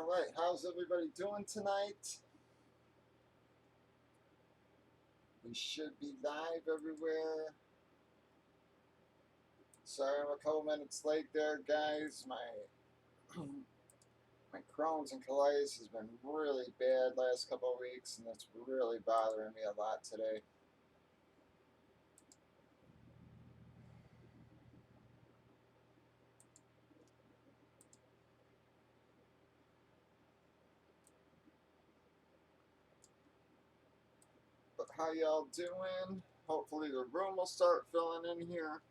All right, how's everybody doing tonight? We should be live everywhere. Sorry, I'm a couple minutes late there, guys. My Crohn's and colitis has been really bad last couple of weeks, and it's really bothering me a lot today. But how y'all doing? Hopefully the room will start filling in here.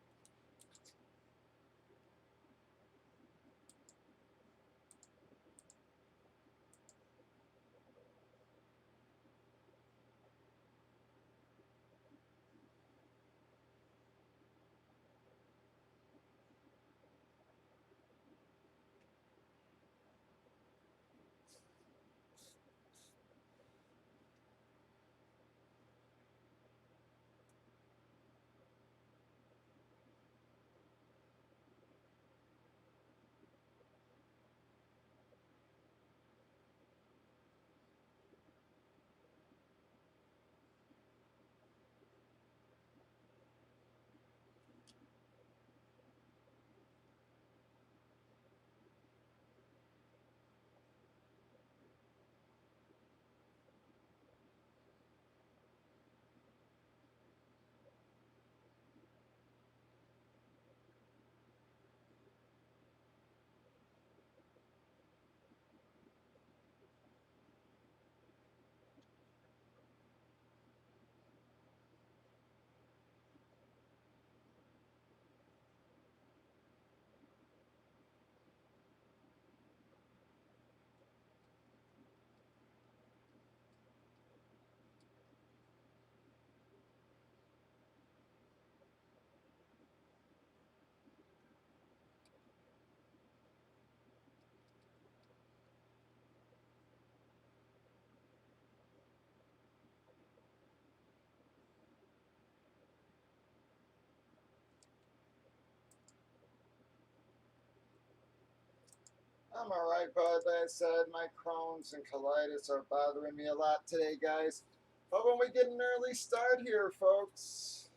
I'm alright, bud. Like I said, my Crohn's and colitis are bothering me a lot today, guys. But when we get an early start here, folks,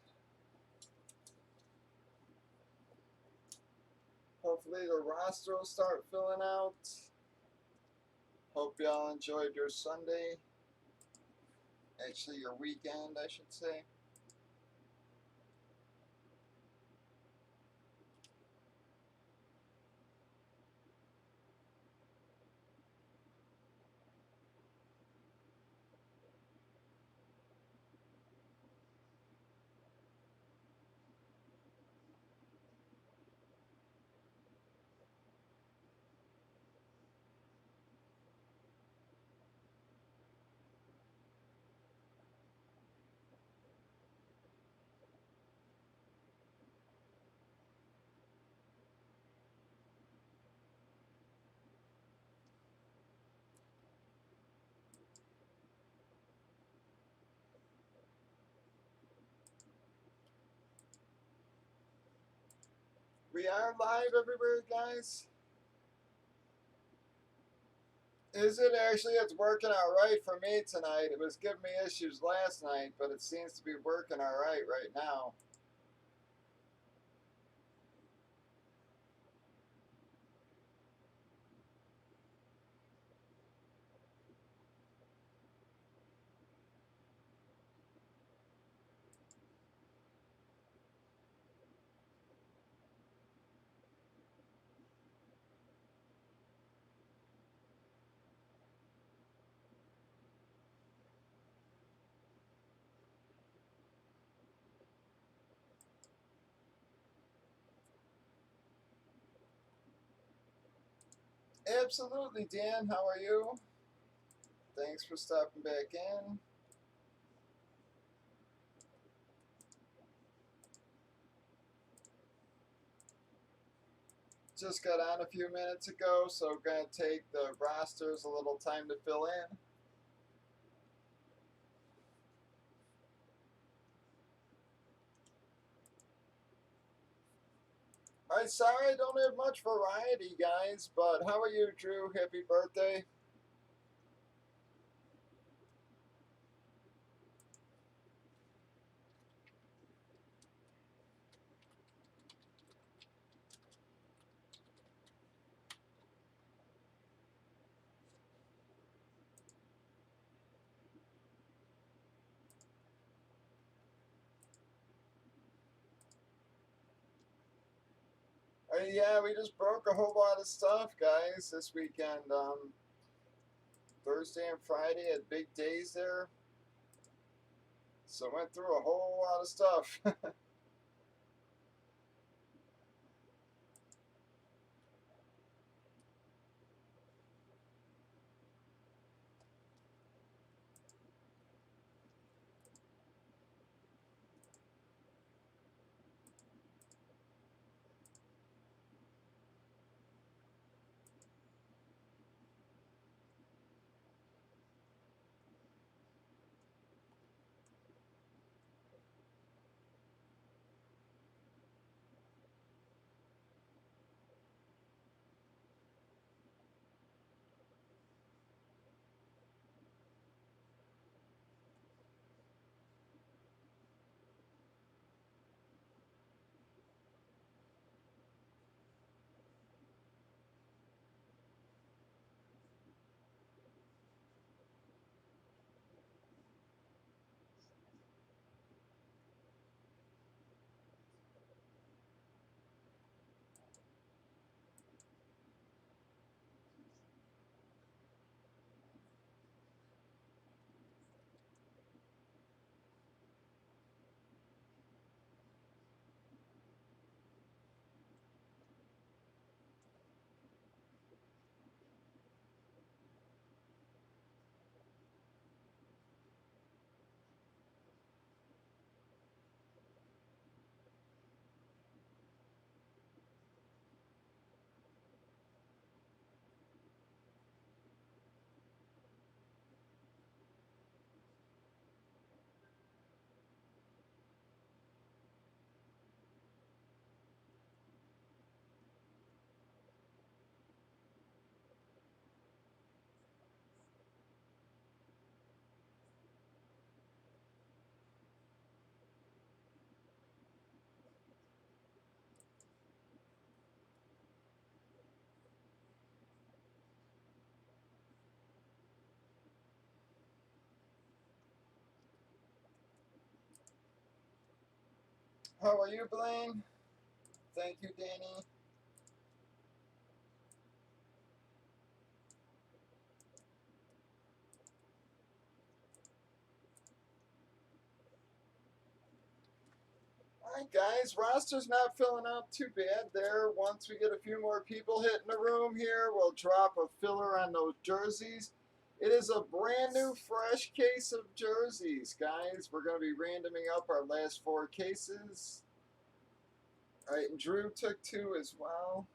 hopefully the roster will start filling out. Hope y'all enjoyed your Sunday. Actually, your weekend, I should say. We are live everywhere, guys. Is it actually? It's working all right for me tonight. It was giving me issues last night, but it seems to be working all right now. Absolutely, Dan. How are you? Thanks for stopping back in. Just got on a few minutes ago, so gonna take the rosters a little time to fill in. I'm sorry I don't have much variety, guys, but how are you, Drew? Happy birthday. Yeah, we just broke a whole lot of stuff, guys, this weekend. Thursday and Friday had big days there, so went through a whole lot of stuff. How are you, Blaine? Thank you, Danny. Alright, guys, roster's not filling up too bad there. Once we get a few more people hitting the room here, we'll drop a filler on those jerseys. It is a brand new, fresh case of jerseys, guys. We're going to be randoming up our last 4 cases. Alright, and Drew took 2 as well.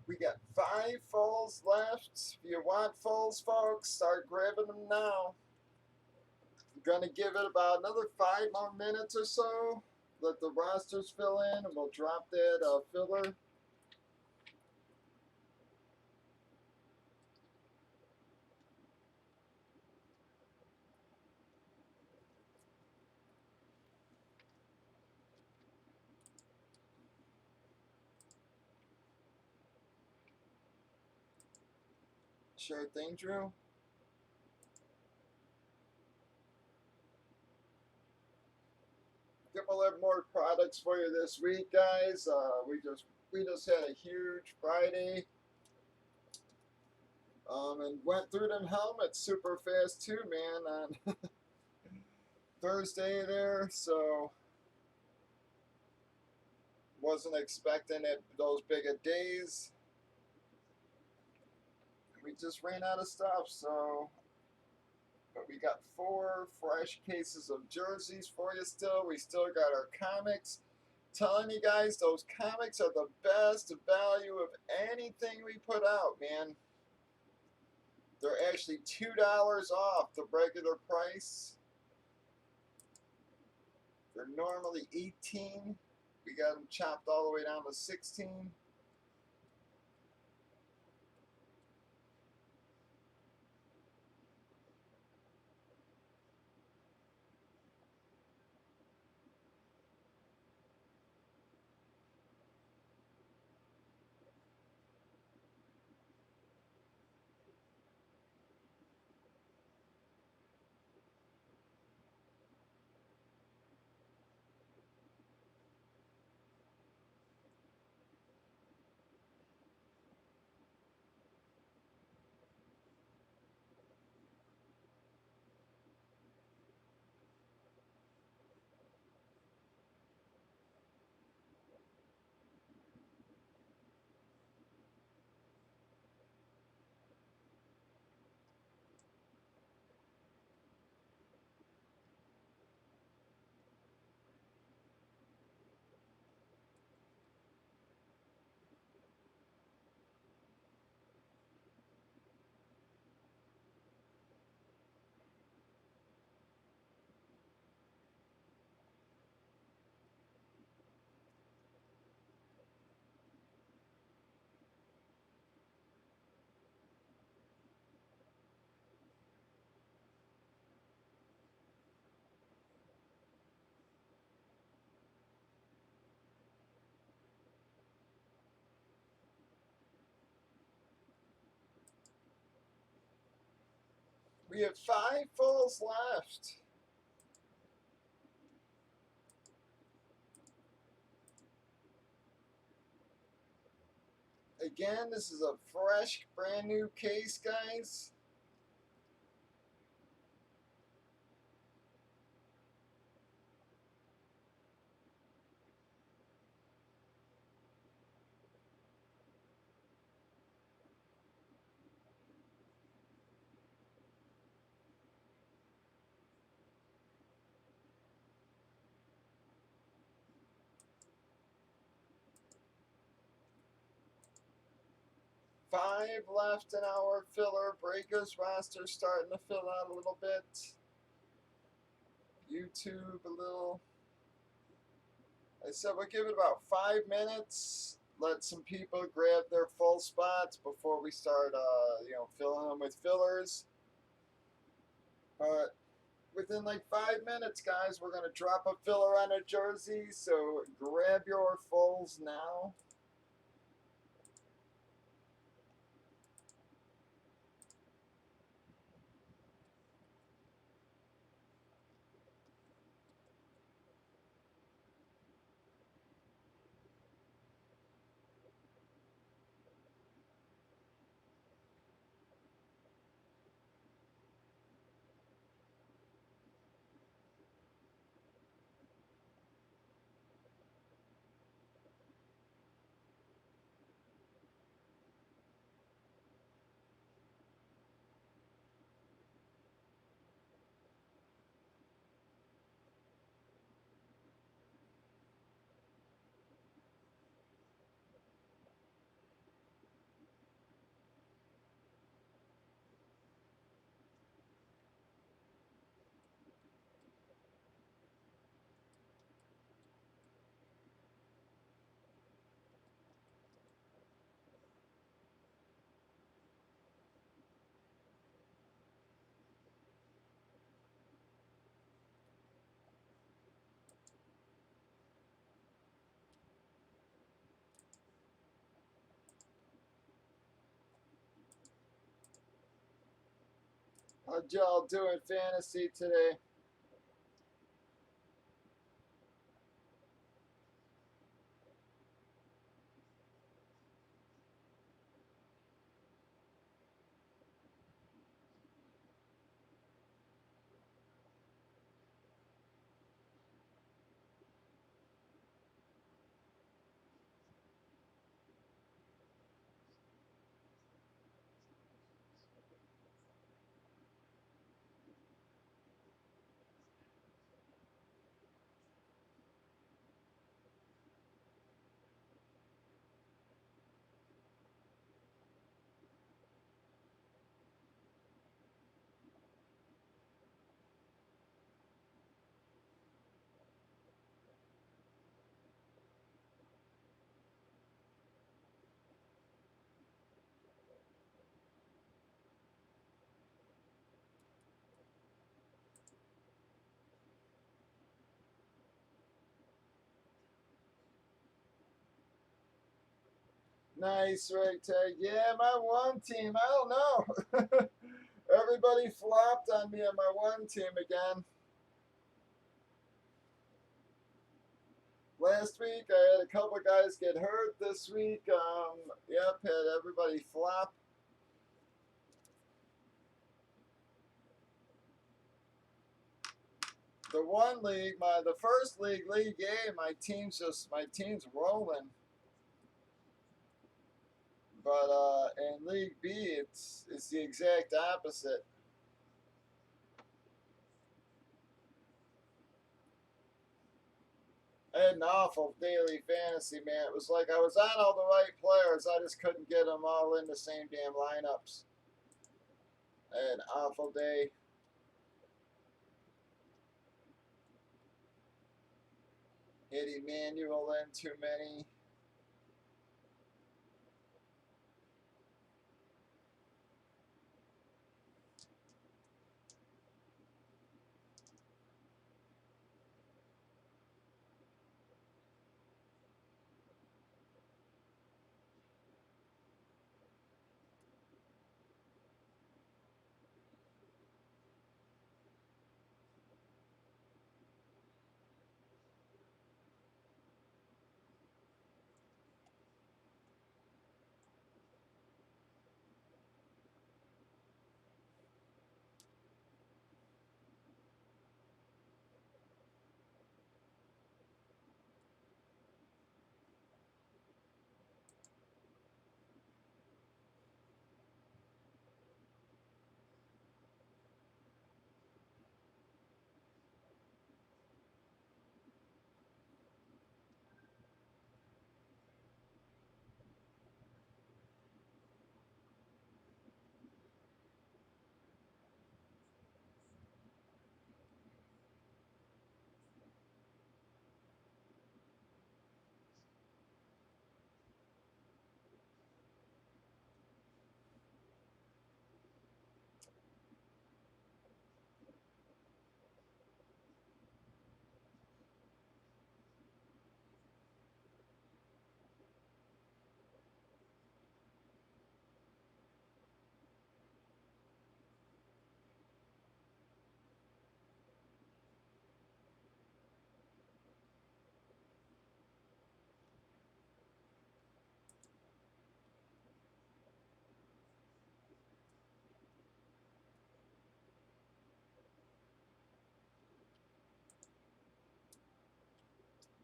We got 5 fulls left. If you want fulls, folks, start grabbing them now. I'm going to give it about another 5 more minutes or so. Let the rosters fill in, and we'll drop that filler. Sure thing, Drew. Yep, we'll have more products for you this week, guys. We just had a huge Friday, and went through them helmets super fast too, man. On Thursday there, so wasn't expecting it those big of days. We just ran out of stuff, so But we got 4 fresh cases of jerseys for you still. We still got our comics. Telling you guys, those comics are the best value of anything we put out, man. They're actually $2 off the regular price. They're normally 18. We got them chopped all the way down to 16. We have 5 fulls left. Again, this is a fresh, brand new case, guys. Five left in our filler. Breakers roster starting to fill out a little bit. YouTube a little. I said we'll give it about 5 minutes. Let some people grab their full spots before we start, filling them with fillers. But within like 5 minutes, guys, we're gonna drop a filler on a jersey. So grab your fulls now. How'd y'all do in fantasy today? Nice right tag. Yeah, my one team. I don't know. Everybody flopped on me on my one team again. Last week I had a couple guys get hurt. This week, yep, had everybody flop. The one league, the first league, League A, my team's rolling. But in League B, it's the exact opposite. I had an awful daily fantasy, man. It was like I was on all the right players. I just couldn't get them all in the same damn lineups. I had an awful day. Hit Emmanuel in too many.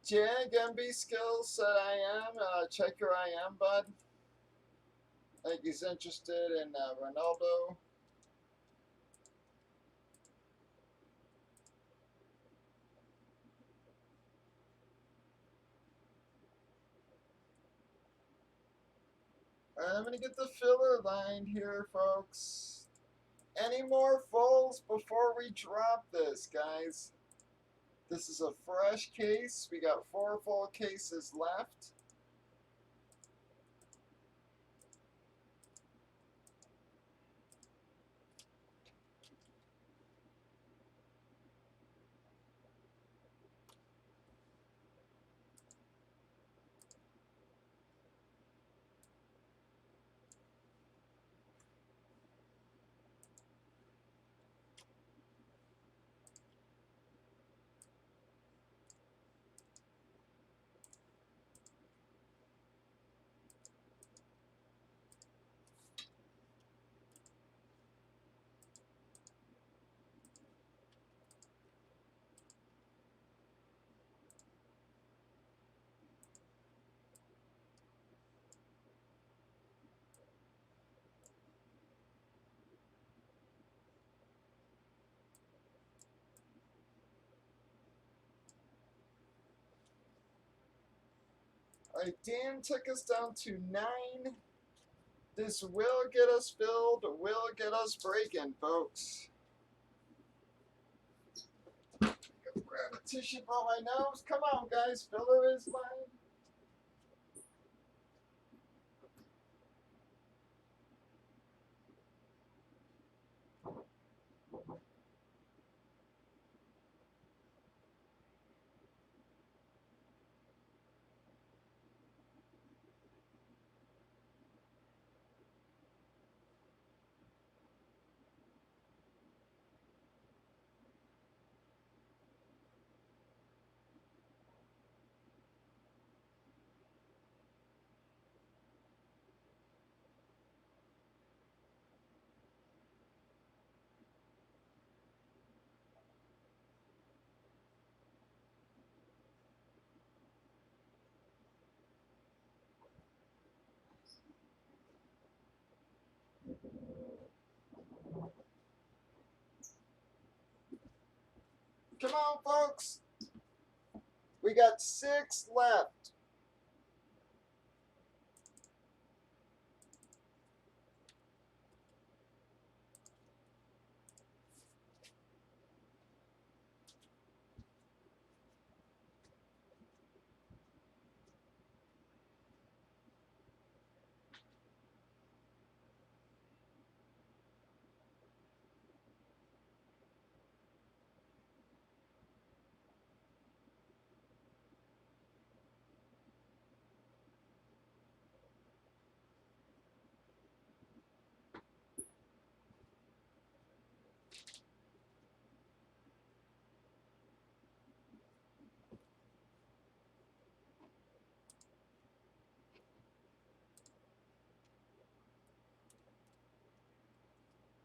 Jag MB Skills said I am. Check your I am, bud. I think he's interested in Ronaldo. All right, I'm going to get the filler line here, folks. Any more fulls before we drop this, guys? This is a fresh case. We got 4 full cases left. All right, Dan took us down to 9. This will get us filled, will get us breaking, folks. Grab a tissue for my nose. Come on, guys. Filler is mine. Come on, folks. We got 6 left.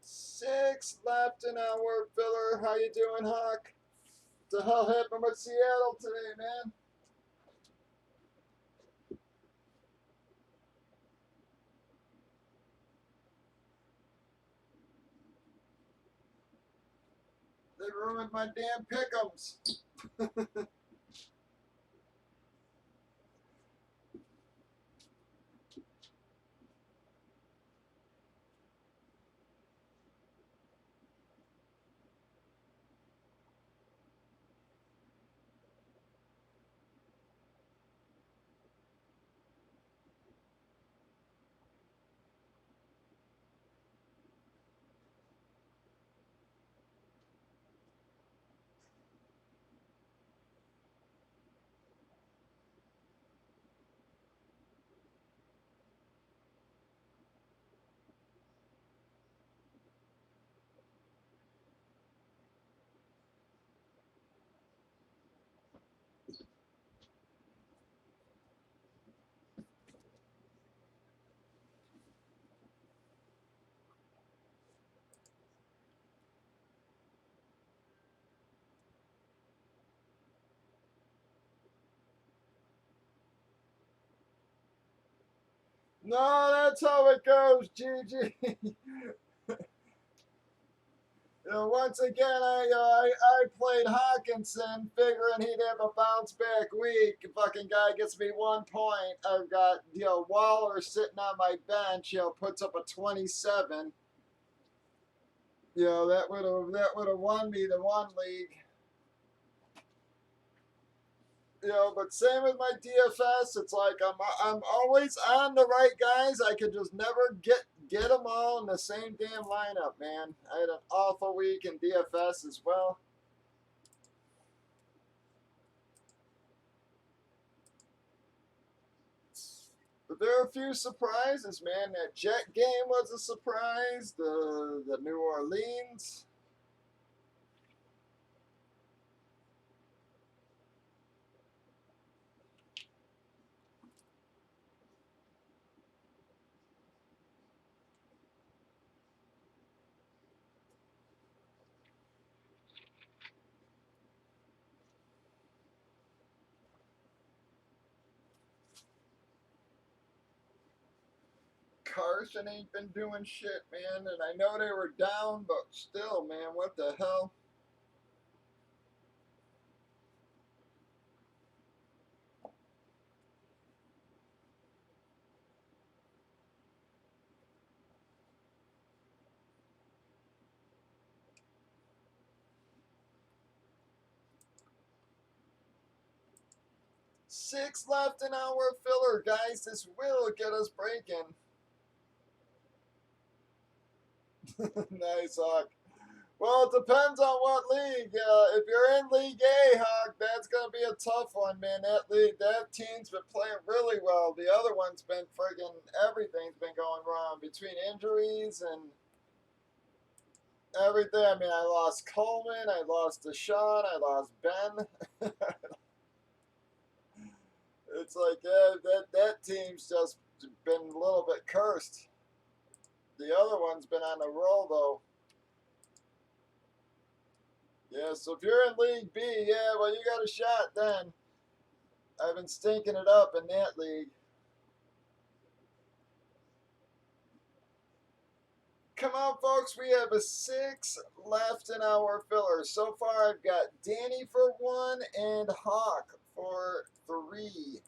Six left in our filler. How you doing, Hawk? What the hell happened with Seattle today, man? They ruined my damn pick'ems. No, that's how it goes, Gigi. Once again, I played Hawkinson, figuring he'd have a bounce back week. Fucking guy gets me 1 point. I've got Waller sitting on my bench. Puts up a 27. That would have won me the one league. But same with my DFS. It's like I'm always on the right guys. I could just never get them all in the same damn lineup, man. I had an awful week in DFS as well. But there are a few surprises, man. That Jet game was a surprise. The New Orleans. Carson ain't been doing shit, man. And I know they were down, but still, man, what the hell? Six left in our filler, guys. This will get us breaking. Nice, Hawk. Well, it depends on what league. If you're in League A, Hawk, that's gonna be a tough one, man. That team's been playing really well. The other one's been friggin' everything's been going wrong between injuries and everything. I mean, I lost Coleman, I lost Deshaun, I lost Ben. It's like that team's just been a little bit cursed. The other one's been on a roll though. Yeah, so if you're in League B, yeah, well, you got a shot then. I've been stinking it up in that league. Come on, folks. We have a 6 left in our filler. So far, I've got Danny for 1 and Hawk for 3.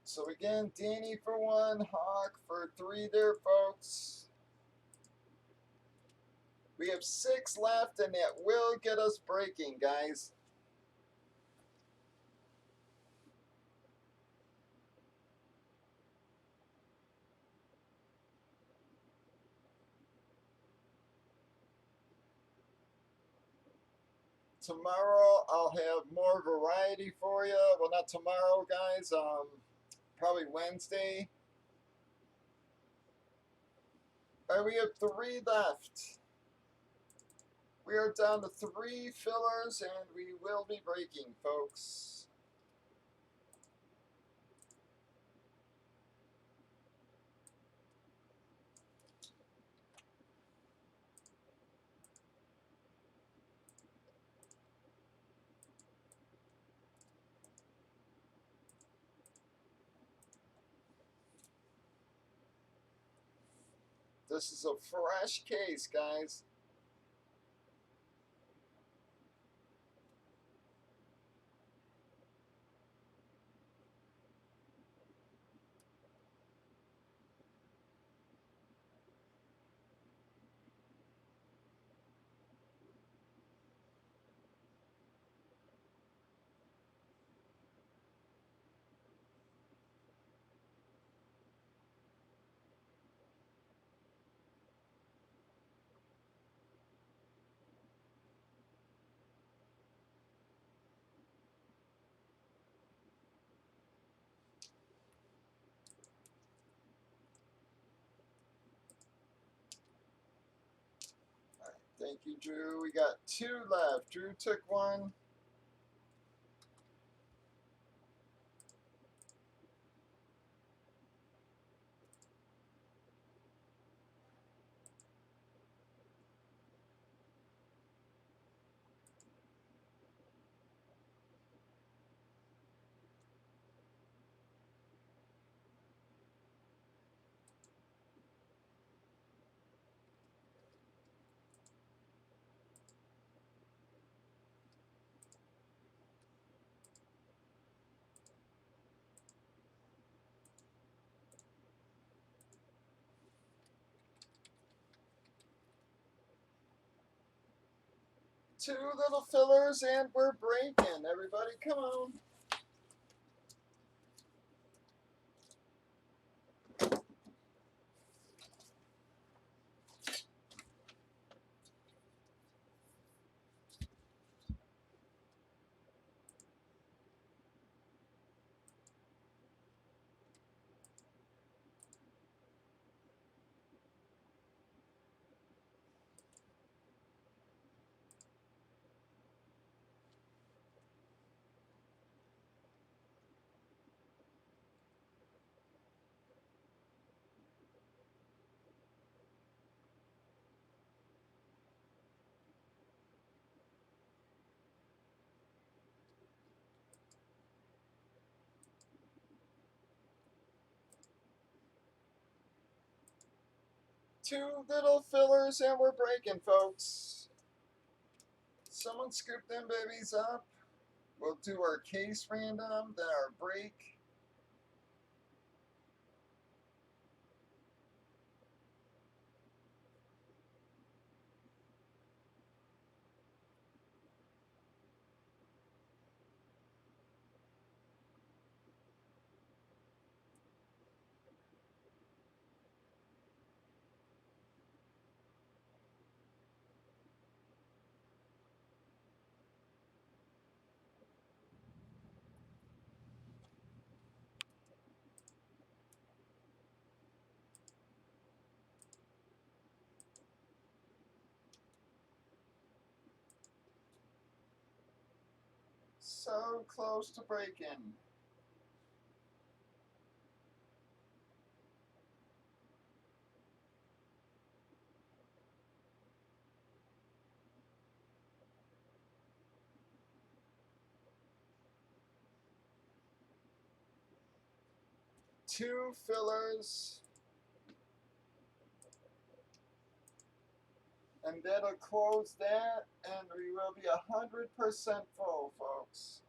So again, Danny for 1, Hawk for 3 there, folks. We have 6 left, and that will get us breaking, guys. Tomorrow, I'll have more variety for you. Well, not tomorrow, guys. Probably Wednesday. All right, we have 3 left. We are down to 3 fillers, and we will be breaking, folks. This is a fresh case, guys. All right, thank you, Drew. We got 2 left. Drew took 1. Two little fillers, and we're breaking. Everybody, come on. Two little fillers, and we're breaking, folks. Someone scoop them babies up. We'll do our case random, then our break. So close to breaking. 2 fillers. And that'll close that, and we will be 100% full, folks.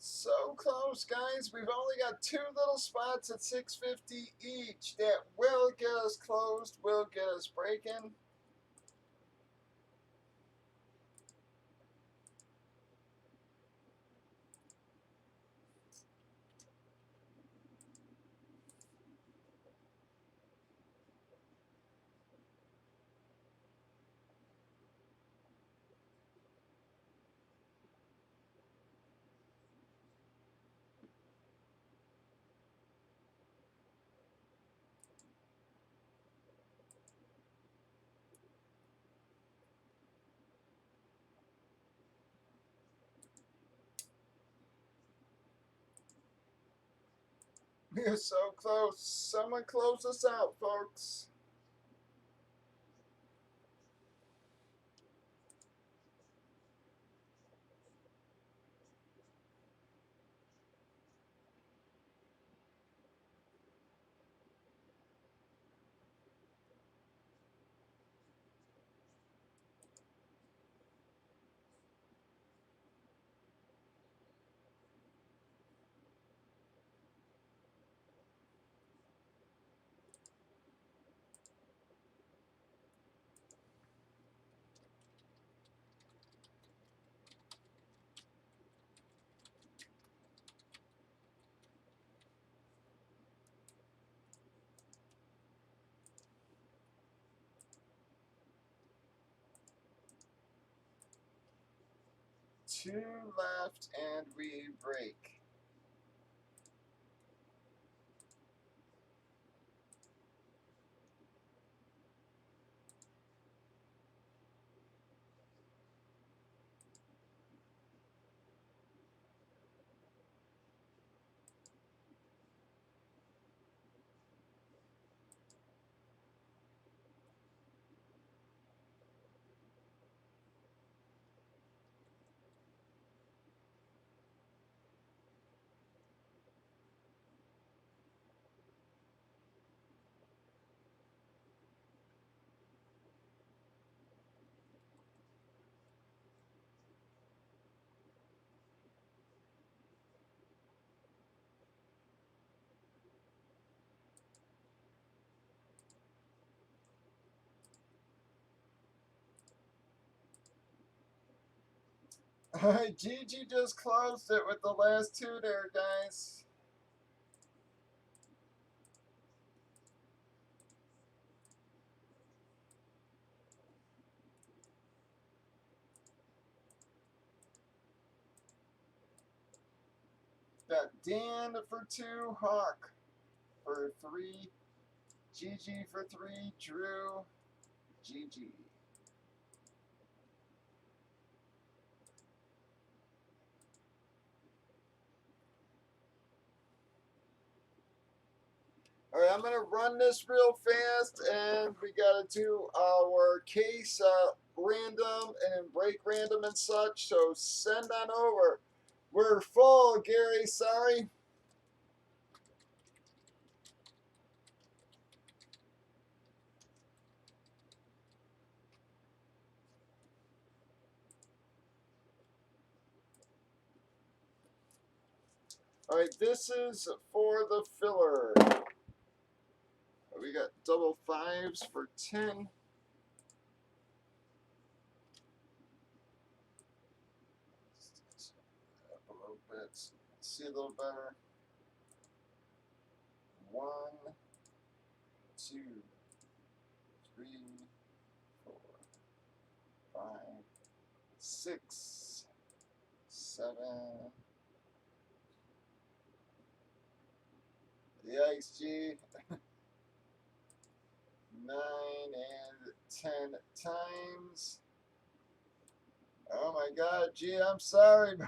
So close, guys. We've only got 2 little spots at 650 each. That will get us closed, will get us breaking. We're so close. Someone close us out, folks. Two left, and we break. Alright, Gigi just closed it with the last 2 there, guys. Got Dan for 2, Hawk for 3, Gigi for 3, Drew, Gigi. Alright, I'm going to run this real fast, and we got to do our case random and break random and such, so send on over. We're full, Gary, sorry. All right, this is for the filler. We got double fives for 10. Up a little bit, see a little better. 1, 2, 3, 4, 5, 6, 7. Yikes, G. 9 and 10 times. Oh my God, G, I'm sorry, bro.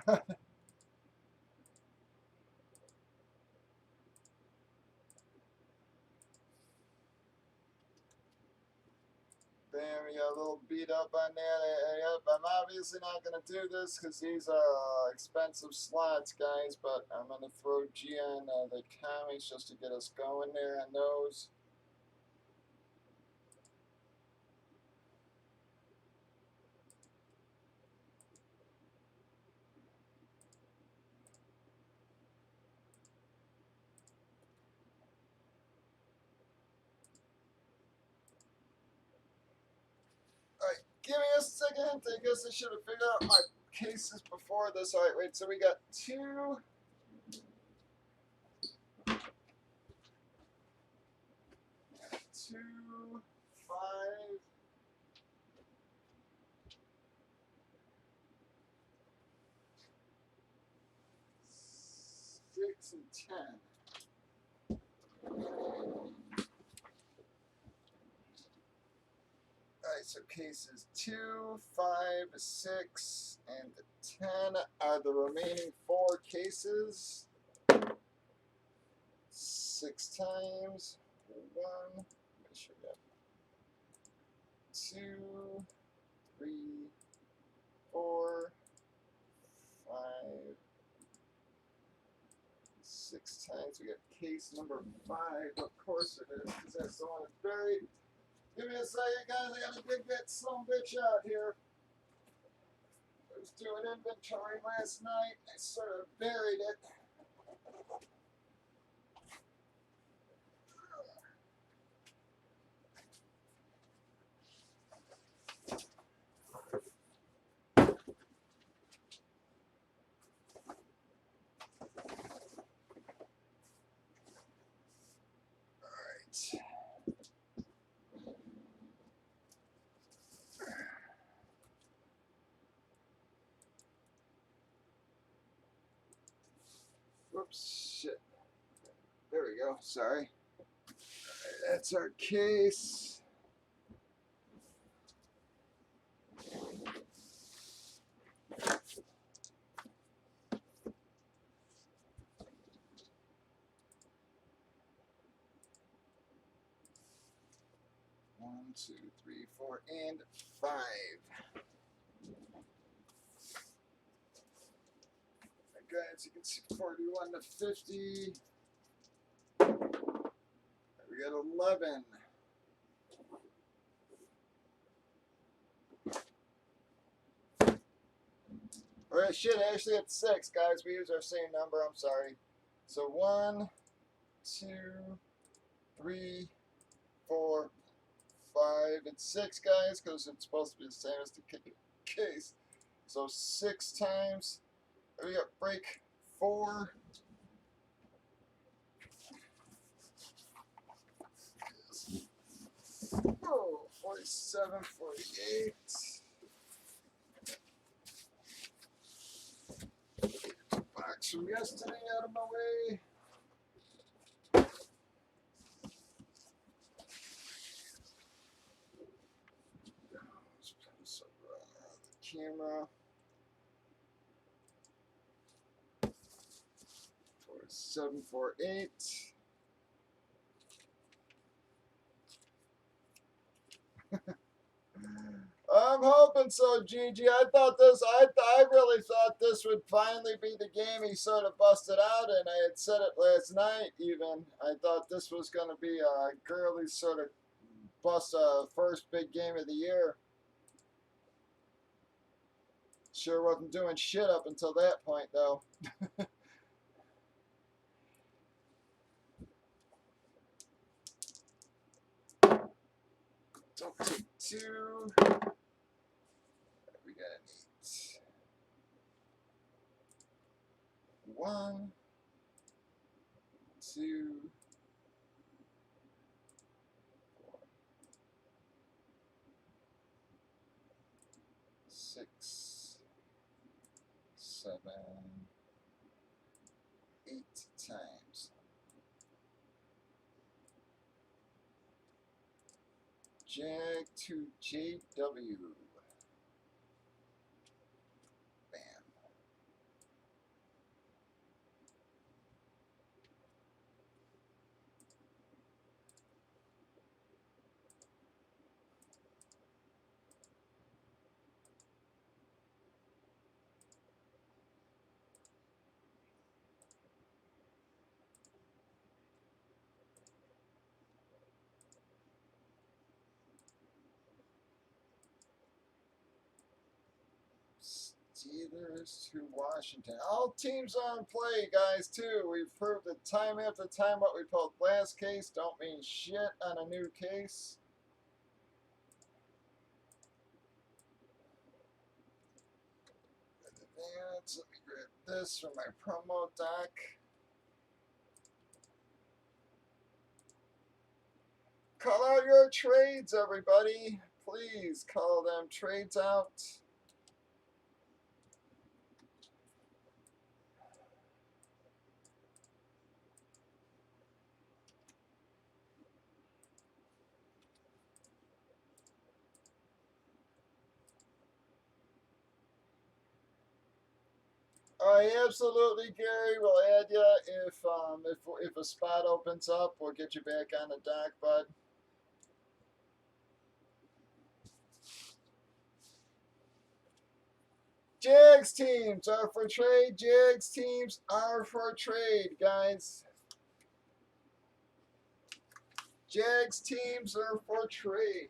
Damn, we got a little beat up on that. Yep, I'm obviously not going to do this because these are expensive slots, guys, but I'm going to throw G on the comics just to get us going there on those. Alright, give me a second. I guess I should have figured out my cases before this. Alright, wait, so we got 2. 2, 5, 6, and 10. Alright, so cases 2, 5, 6, and 10 are the remaining 4 cases. 6 times. 1, make sure we have 2, 3, 4, 5, 6 times. We got case number 5. Of course it is, because that's the one that's buried. Give me a second, guys. I gotta dig that son bitch out here. I was doing inventory last night. I sort of buried it. Alright. Whoops, shit. There we go. Sorry. That's our case. One, 2, 3, 4, and 5. Guys, you can see 41 to 50. We got 11. Or shit, actually it's 6, guys. We use our same number. I'm sorry. So 1, 2, 3, 4, 5, and 6, guys, because it's supposed to be the same as the case. So 6 times. We got break 4. Oh, 47, 48. Box from yesterday out of my way. Let's put this over on the camera. 47, 48. I'm hoping so, Gigi. I really thought this would finally be the game he sort of busted out in. I had said it last night, even. I thought this was going to be Gurley sort of bust first big game of the year. Sure wasn't doing shit up until that point, though. Don't take two. We got one, two, six, 7, 8 times. Jag to JW. Bam. Steelers to Washington. All teams on play, guys, too. We've proved it time after time what we pulled last case don't mean shit on a new case. Let me grab this from my promo doc. Call out your trades, everybody. Please call them trades out. Absolutely, Gary. We'll add you if a spot opens up. We'll get you back on the dock, bud. Jags teams are for trade. Jags teams are for trade, guys. Jags teams are for trade.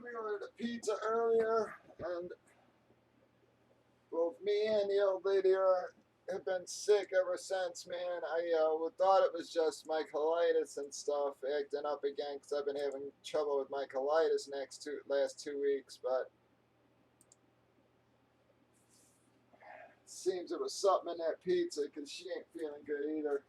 We ordered a pizza earlier, and both me and the old lady have been sick ever since, man. I thought it was just my colitis and stuff acting up again because I've been having trouble with my colitis last 2 weeks, but it seems there was something in that pizza because she ain't feeling good either.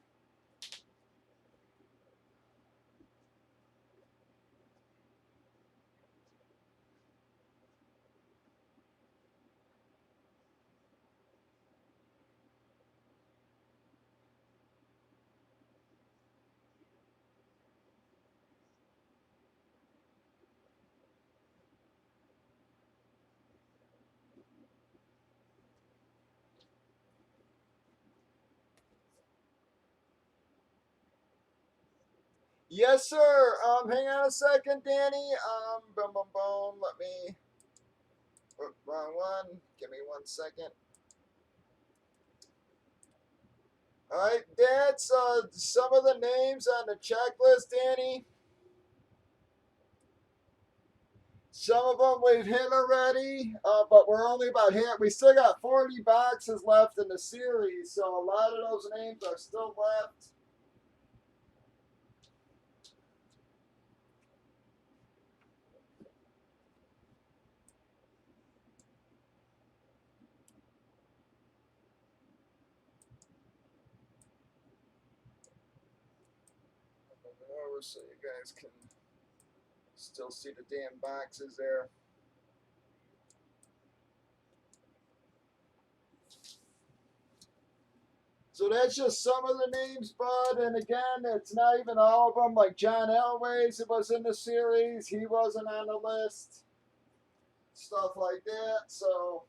Yes, sir. Hang on a second, Danny. Boom, boom, boom. Let me. Oh, wrong one. Give me 1 second. All right, that's some of the names on the checklist, Danny. Some of them we've hit already, but we're only about half. We still got 40 boxes left in the series, so a lot of those names are still left. Over so you guys can still see the damn boxes there. So that's just some of the names, bud. And again, it's not even all of them. Like John Elway's, it was in the series. He wasn't on the list. Stuff like that. So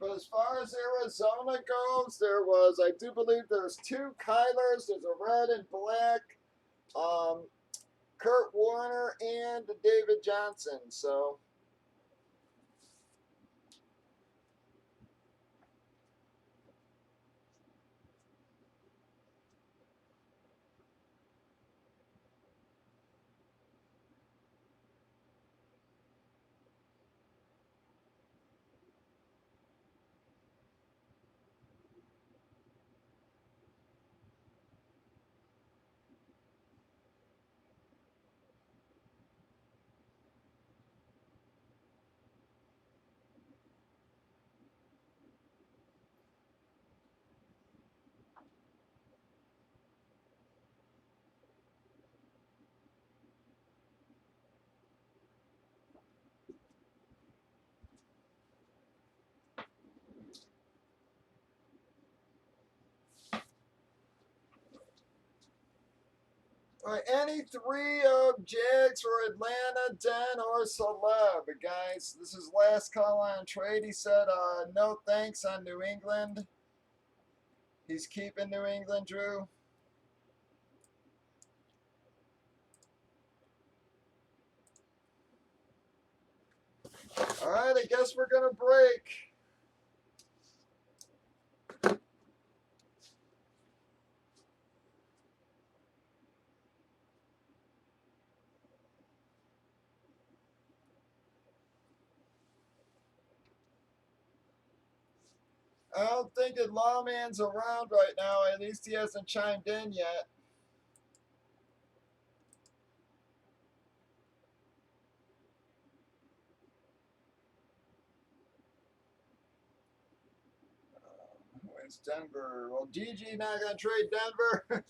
But as far as Arizona goes, there was, I do believe there's 2 Kylers. There's a red and black, Kurt Warner and David Johnson. So any 3 of Jags for Atlanta, Den, or Celeb, guys. This is last call on trade. He said no thanks on New England. He's keeping New England, Drew. All right, I guess we're going to break. I don't think that Lawman's around right now. At least he hasn't chimed in yet. Where's Denver? Well, Gigi not going to trade Denver.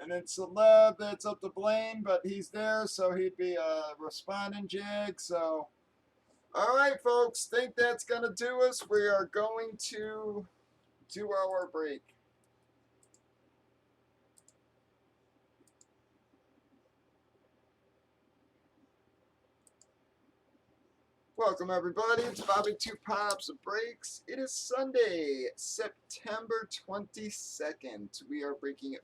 And then Celeb, that's up to Blaine, but he's there, so he'd be responding Jag. So, all right, folks, think that's going to do us. We are going to do our break. Welcome, everybody. It's Bobby2popsbreaks. It is Sunday, September 22nd. We are breaking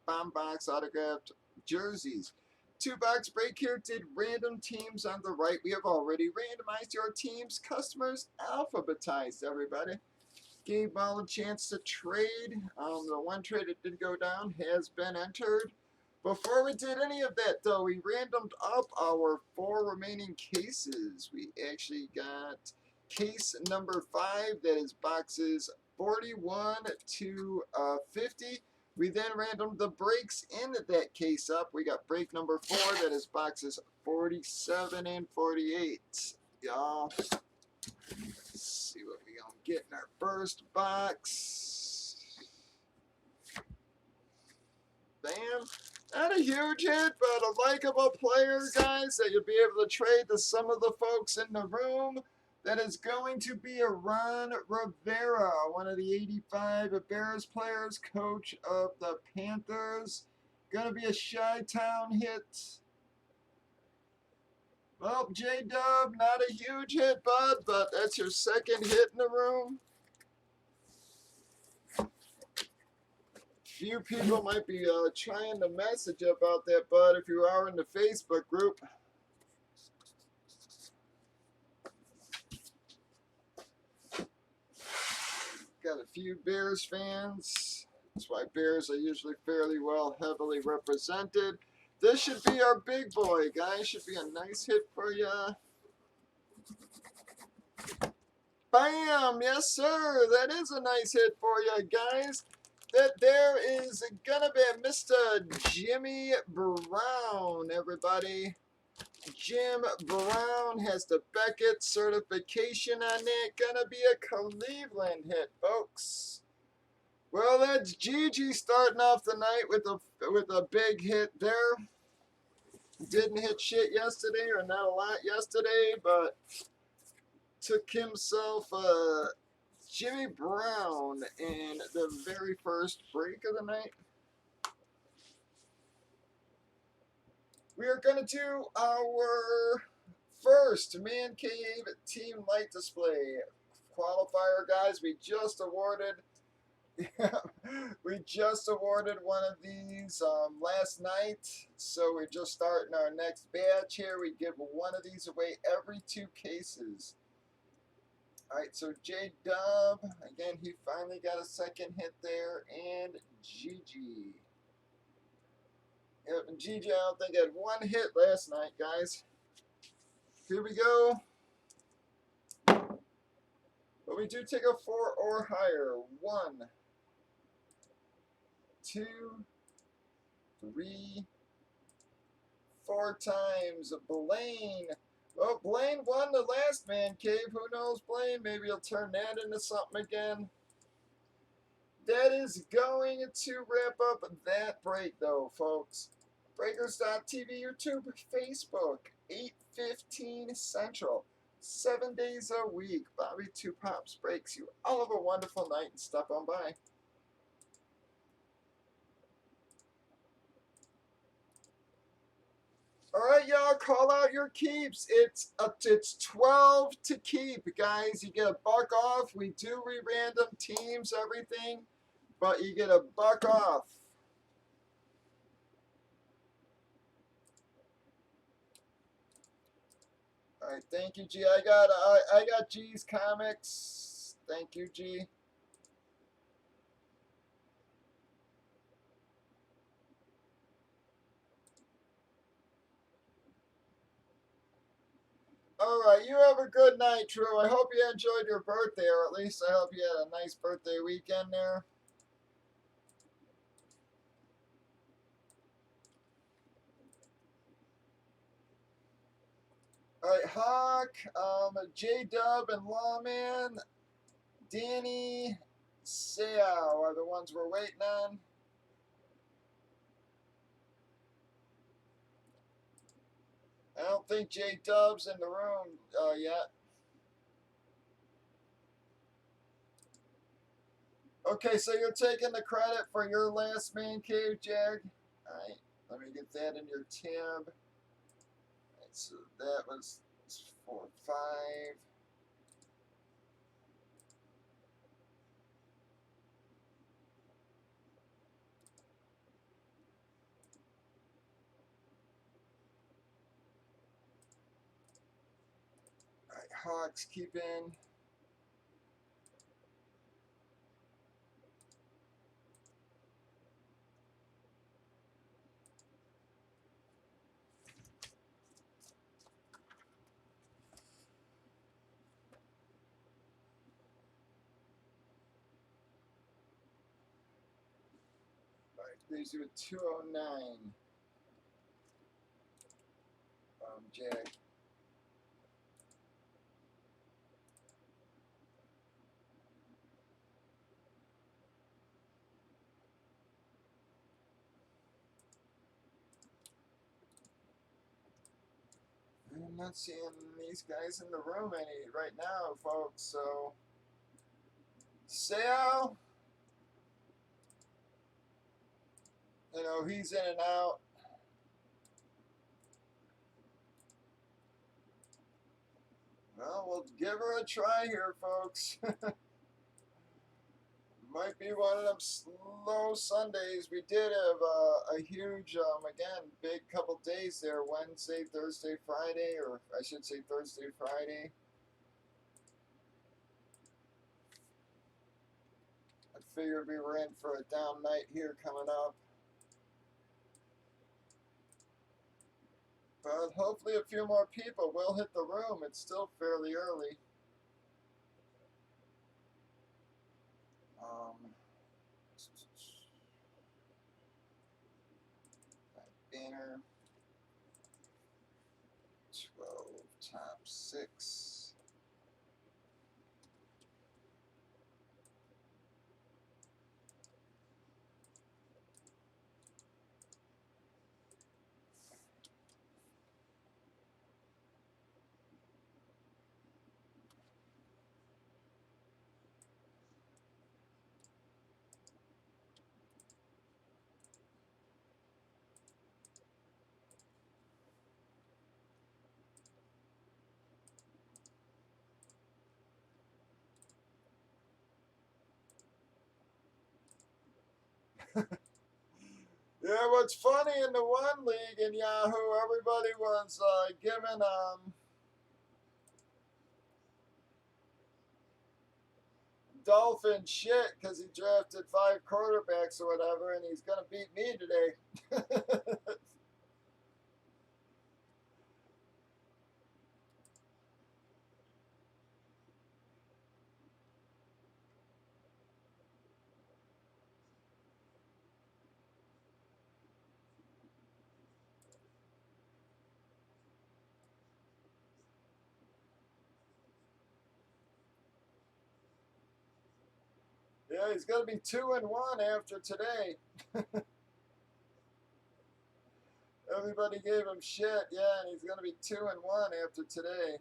bomb box autographed jerseys. 2-box break here. Did random teams on the right. We have already randomized your teams. Customers alphabetized, everybody. Gave all a chance to trade. The one trade that did go down has been entered. Before we did any of that, though, we randomed up our 4 remaining cases. We actually got case number 5, that is boxes 41 to 50. We then randomed the breaks in that case up. We got break number 4, that is boxes 47 and 48. Y'all, let's see what we gonna get in our first box. Bam. Not a huge hit, but a likable player, guys, that you'll be able to trade to some of the folks in the room. That is going to be a Ron Rivera, one of the 85 Bears players, coach of the Panthers. Going to be a Chi-Town hit. Well, J-Dub, not a huge hit, bud, but that's your second hit in the room. Few people might be trying to message about that, bud, if you are in the Facebook group. Got a few Bears fans. That's why Bears are usually fairly well heavily represented. This should be our big boy, guys. Should be a nice hit for you. Bam! Yes, sir. That is a nice hit for you, guys. That there is gonna be Mr. Jimmy Brown, everybody. Jim Brown has the Beckett certification on it. Gonna be a Cleveland hit, folks. Well, that's Gigi starting off the night with a big hit there. Didn't hit shit yesterday, or not a lot yesterday, but took himself Jimmy Brown in the very first break of the night. We are going to do our first Man Cave Team Light Display qualifier, guys. We just awarded one of these last night, so we're just starting our next batch here. We give one of these away every 2 cases. Alright, so J-Dub, again, he finally got a second hit there, and GG. Yep, and GG, I don't think had 1 hit last night, guys. Here we go. But we do take a 4 or higher. 1, 2, 3, 4 times. Blaine. Well, Blaine won the last Man Cave. Who knows, Blaine? Maybe he'll turn that into something again. That is going to wrap up that break, though, folks. Breakers.tv, YouTube, Facebook, 8:15 Central, 7 days a week. Bobby2popsbreaks. You all have a wonderful night and stop on by. All right, y'all, call out your keeps. It's 12 to keep, guys. You get a buck off. We do re-random teams, everything, but you get a buck off. All right, thank you, G. I got G's comics. Thank you, G. All right, you have a good night, True. I hope you enjoyed your birthday, or at least I hope you had a nice birthday weekend there. All right, Hawk, J-Dub, and Lawman, Danny, Seow are the ones we're waiting on. I don't think J-Dub's in the room yet. Okay, so you're taking the credit for your last Man Cave, Jag? Alright, let me get that in your tab. Alright, so that was 4, 5. Alright, Hawks, keep in. Leaves you with 209. Jag. I'm not seeing these guys in the room right now, folks. So, Sal, you know, he's in and out. Well, we'll give her a try here, folks. Might be one of them slow Sundays. We did have a huge, again, big couple days there. Wednesday, Thursday, Friday, or I should say Thursday, Friday. I figured we were in for a down night here coming up. But hopefully a few more people will hit the room. It's still fairly early. Banner 12 top 6. Yeah, what's funny in the one league in Yahoo, everybody was giving Dolphin shit because he drafted 5 quarterbacks or whatever, and he's gonna beat me today. Yeah, he's gonna be 2-1 after today. Everybody gave him shit, yeah, and he's gonna be 2-1 after today.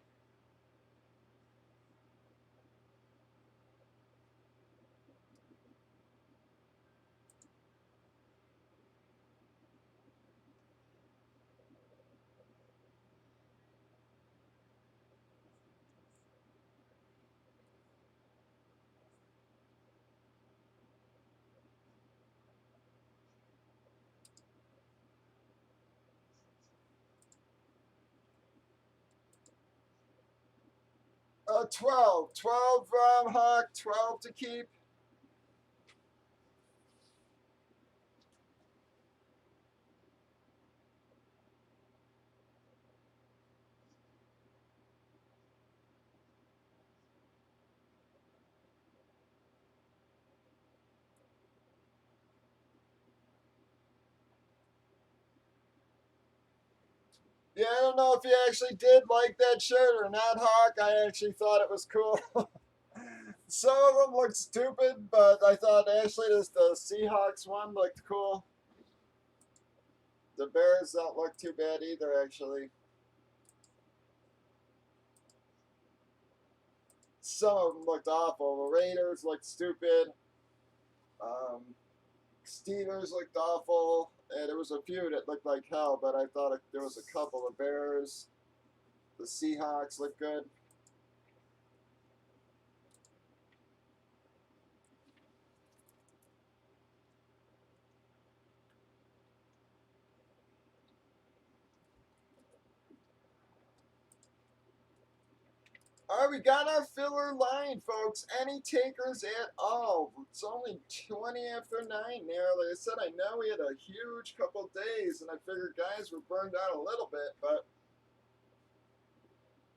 Uh, 12. 12 Hawk, 12 to keep. Yeah, I don't know if you actually did like that shirt or not, Hawk. I actually thought it was cool. Some of them looked stupid, but I thought actually the Seahawks one looked cool. The Bears don't look too bad either, actually. Some of them looked awful. The Raiders looked stupid. Um, Steelers looked awful. And there was a few that looked like hell, but I thought there was a couple of Bears. The Seahawks looked good. All right, we got our filler line, folks. Any takers at all? It's only 20 after 9 there. Like I said, I know we had a huge couple days, and I figured guys were burned out a little bit, but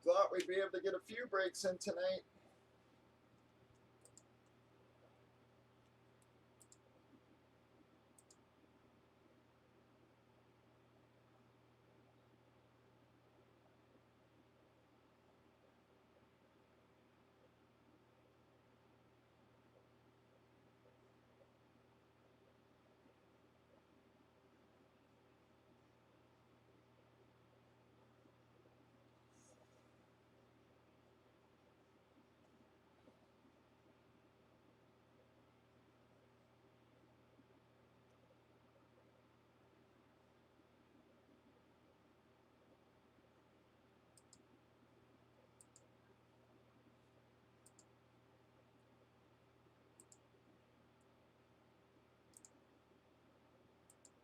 thought we'd be able to get a few breaks in tonight.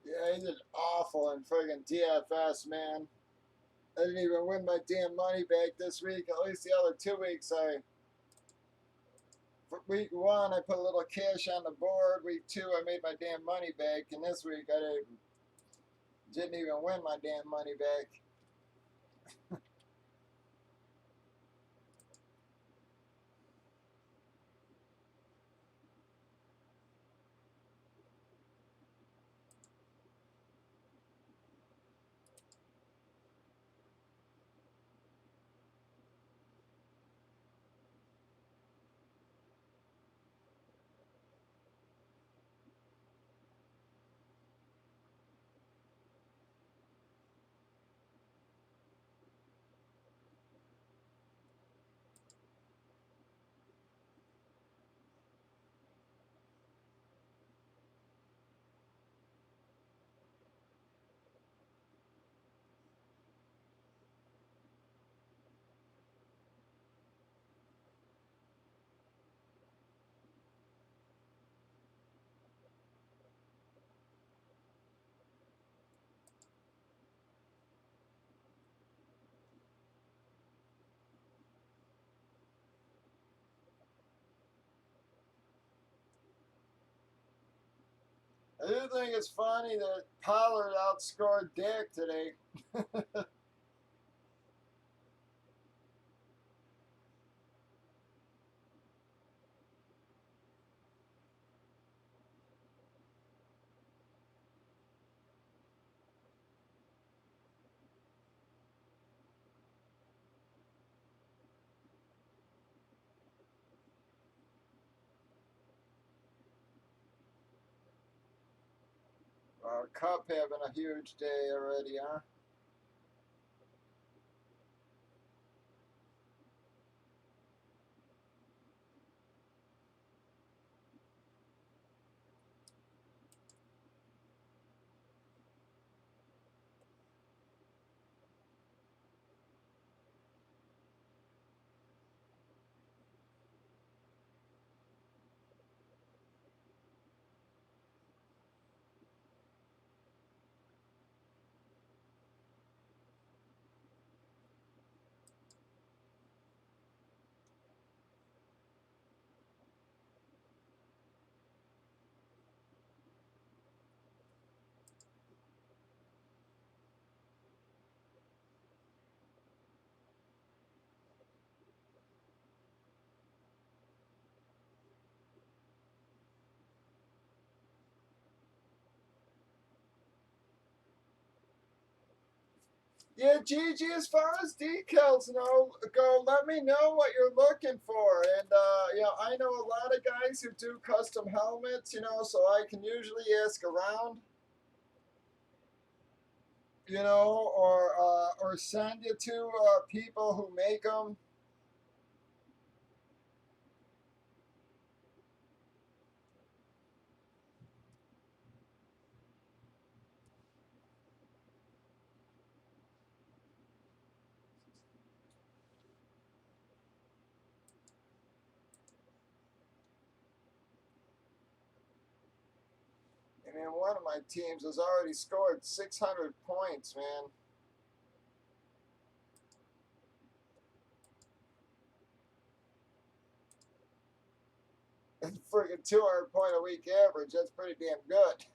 Yeah, he did awful in friggin' DFS, man. I didn't even win my damn money back this week. At least the other 2 weeks, for week 1, I put a little cash on the board. Week 2, I made my damn money back. And this week, I didn't even win my damn money back. I do think it's funny that Pollard outscored Dak today. Cup having a huge day already, huh? Yeah, Gigi, as far as decals go, let me know what you're looking for. And, I know a lot of guys who do custom helmets, so I can usually ask around, or send you to people who make them. I mean, one of my teams has already scored 600 points, man. Freaking 200 point a week average. That's pretty damn good.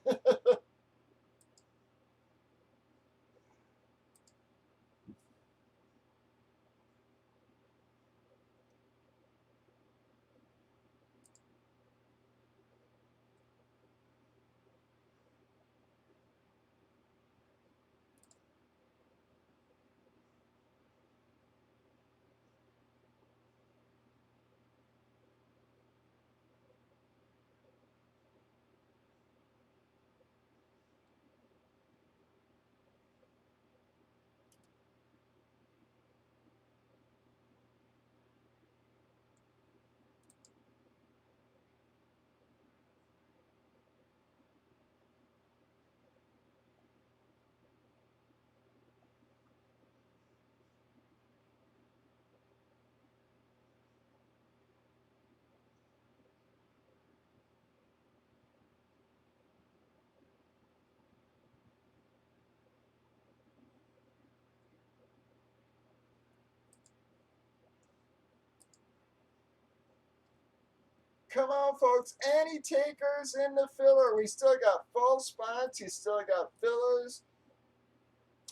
Come on, folks. Any takers in the filler? We still got full spots. You still got fillers.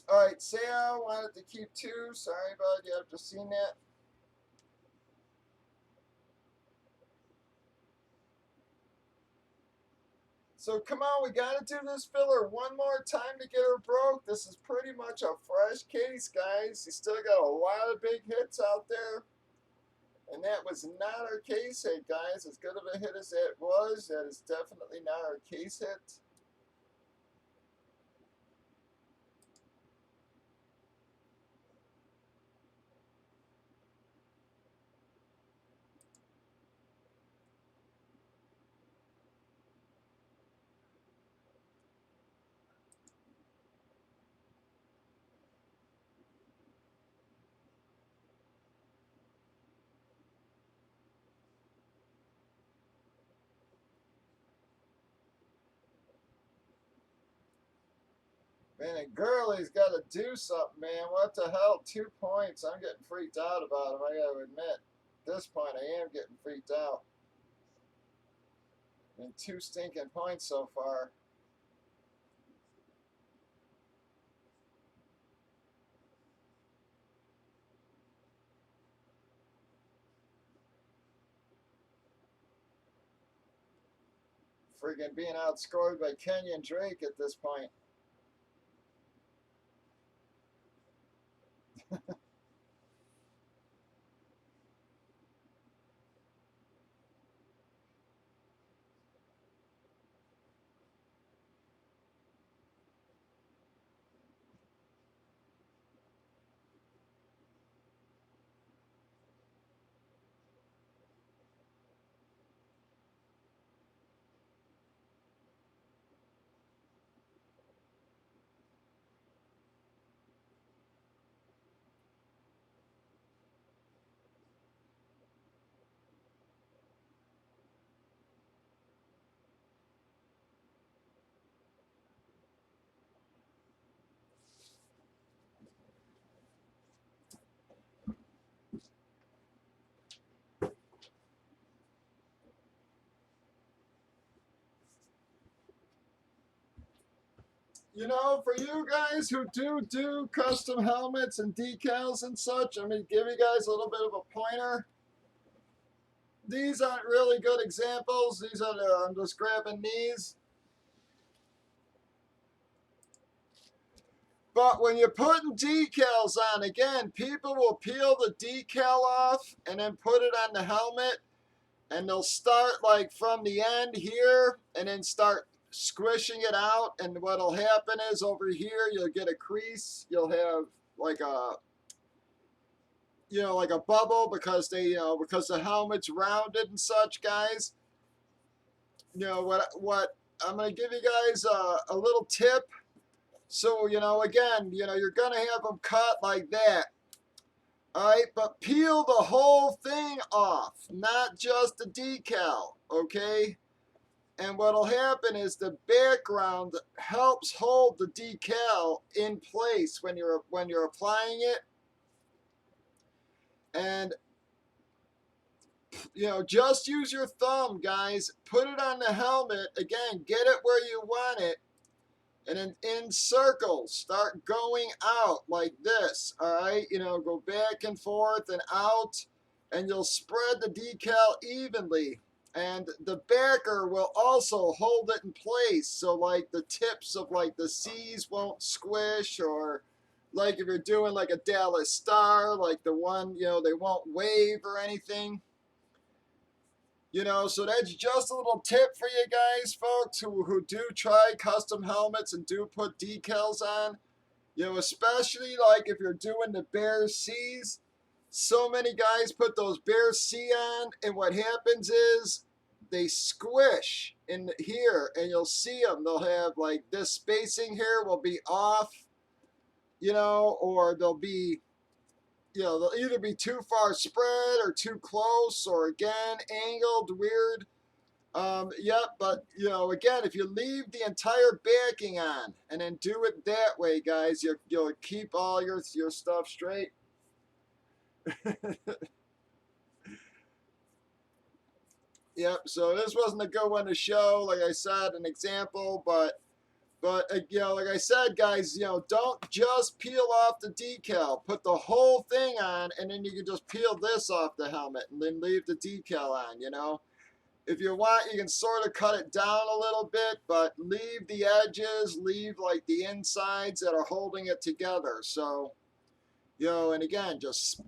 All right, Saya wanted to keep two. Sorry about you. I've just seen that. So come on, we got to do this filler one more time to get her broke. This is pretty much a fresh case, guys. You still got a lot of big hits out there. And that was not our case hit, guys. As good of a hit as that was, that is definitely not our case hit. Man, and Gurley's got to do something, man. What the hell? 2 points. I'm getting freaked out about him, I got to admit. At this point, I am getting freaked out. And two stinking points so far. Freaking being outscored by Kenyon Drake at this point. You know, for you guys who do custom helmets and decals and such, I'm going to give you guys a little bit of a pointer. These aren't really good examples. These are I'm just grabbing these. But when you're putting decals on, again, people will peel the decal off and then put it on the helmet. And they'll start like from the end here and then start squishing it out. And what'll happen is over here, you'll get a crease. You'll have like a, you know, like a bubble because they, you know, because the helmet's rounded and such, guys. You know, what I'm going to give you guys a little tip. So, you know, again, you know, you're going to have them cut like that. All right, but peel the whole thing off, not just the decal, okay? And what'll happen is the background helps hold the decal in place when you're applying it. And you know, just use your thumb, guys. Put it on the helmet. Again, get it where you want it. And then in circles, start going out like this, all right? You know, go back and forth and out, and you'll spread the decal evenly. And the backer will also hold it in place, so like the tips of like the C's won't squish, or like if you're doing like a Dallas Star, like the one, you know, they won't wave or anything. You know, so that's just a little tip for you guys, folks, who do try custom helmets and do put decals on. You know, especially like if you're doing the Bear C's. So many guys put those Bear C on, and what happens is they squish in here, and you'll see them. They'll have like this spacing here will be off, you know, or they'll be, you know, they'll either be too far spread or too close, or again, angled, weird. Yep, but you know, again, if you leave the entire backing on and then do it that way, guys, you'll keep all your stuff straight. Yep. So this wasn't a good one to show, like I said, an example, but you know, like I said, guys, you know, don't just peel off the decal. Put the whole thing on, and then you can just peel this off the helmet and then leave the decal on. You know. If you want, you can sort of cut it down a little bit, but leave the edges, leave like the insides that are holding it together. So, you know, and again, just,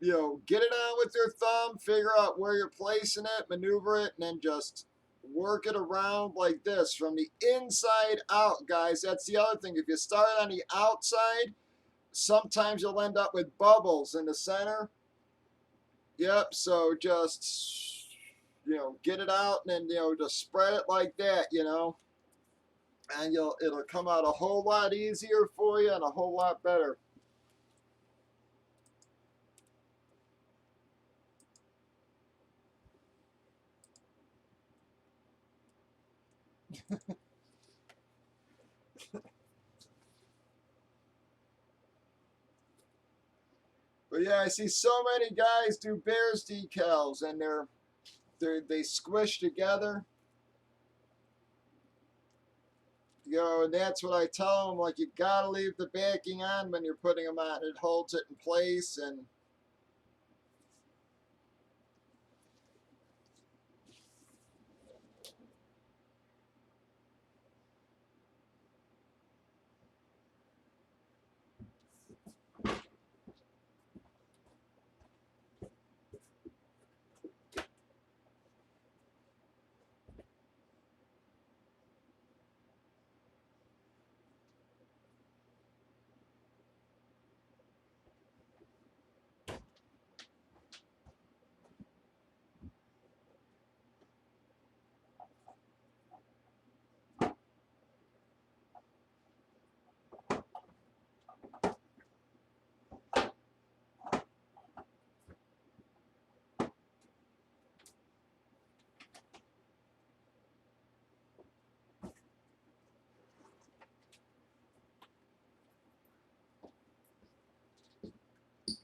you know, get it on with your thumb, figure out where you're placing it, maneuver it, and then just work it around like this from the inside out, guys. That's the other thing. If you start on the outside, sometimes you'll end up with bubbles in the center. Yep, so just, you know, get it out and then, you know, just spread it like that, you know, and it'll come out a whole lot easier for you and a whole lot better. But yeah, I see so many guys do Bears decals and they squish together. You know, and that's what I tell them, like, you gotta leave the backing on when you're putting them on. It holds it in place. And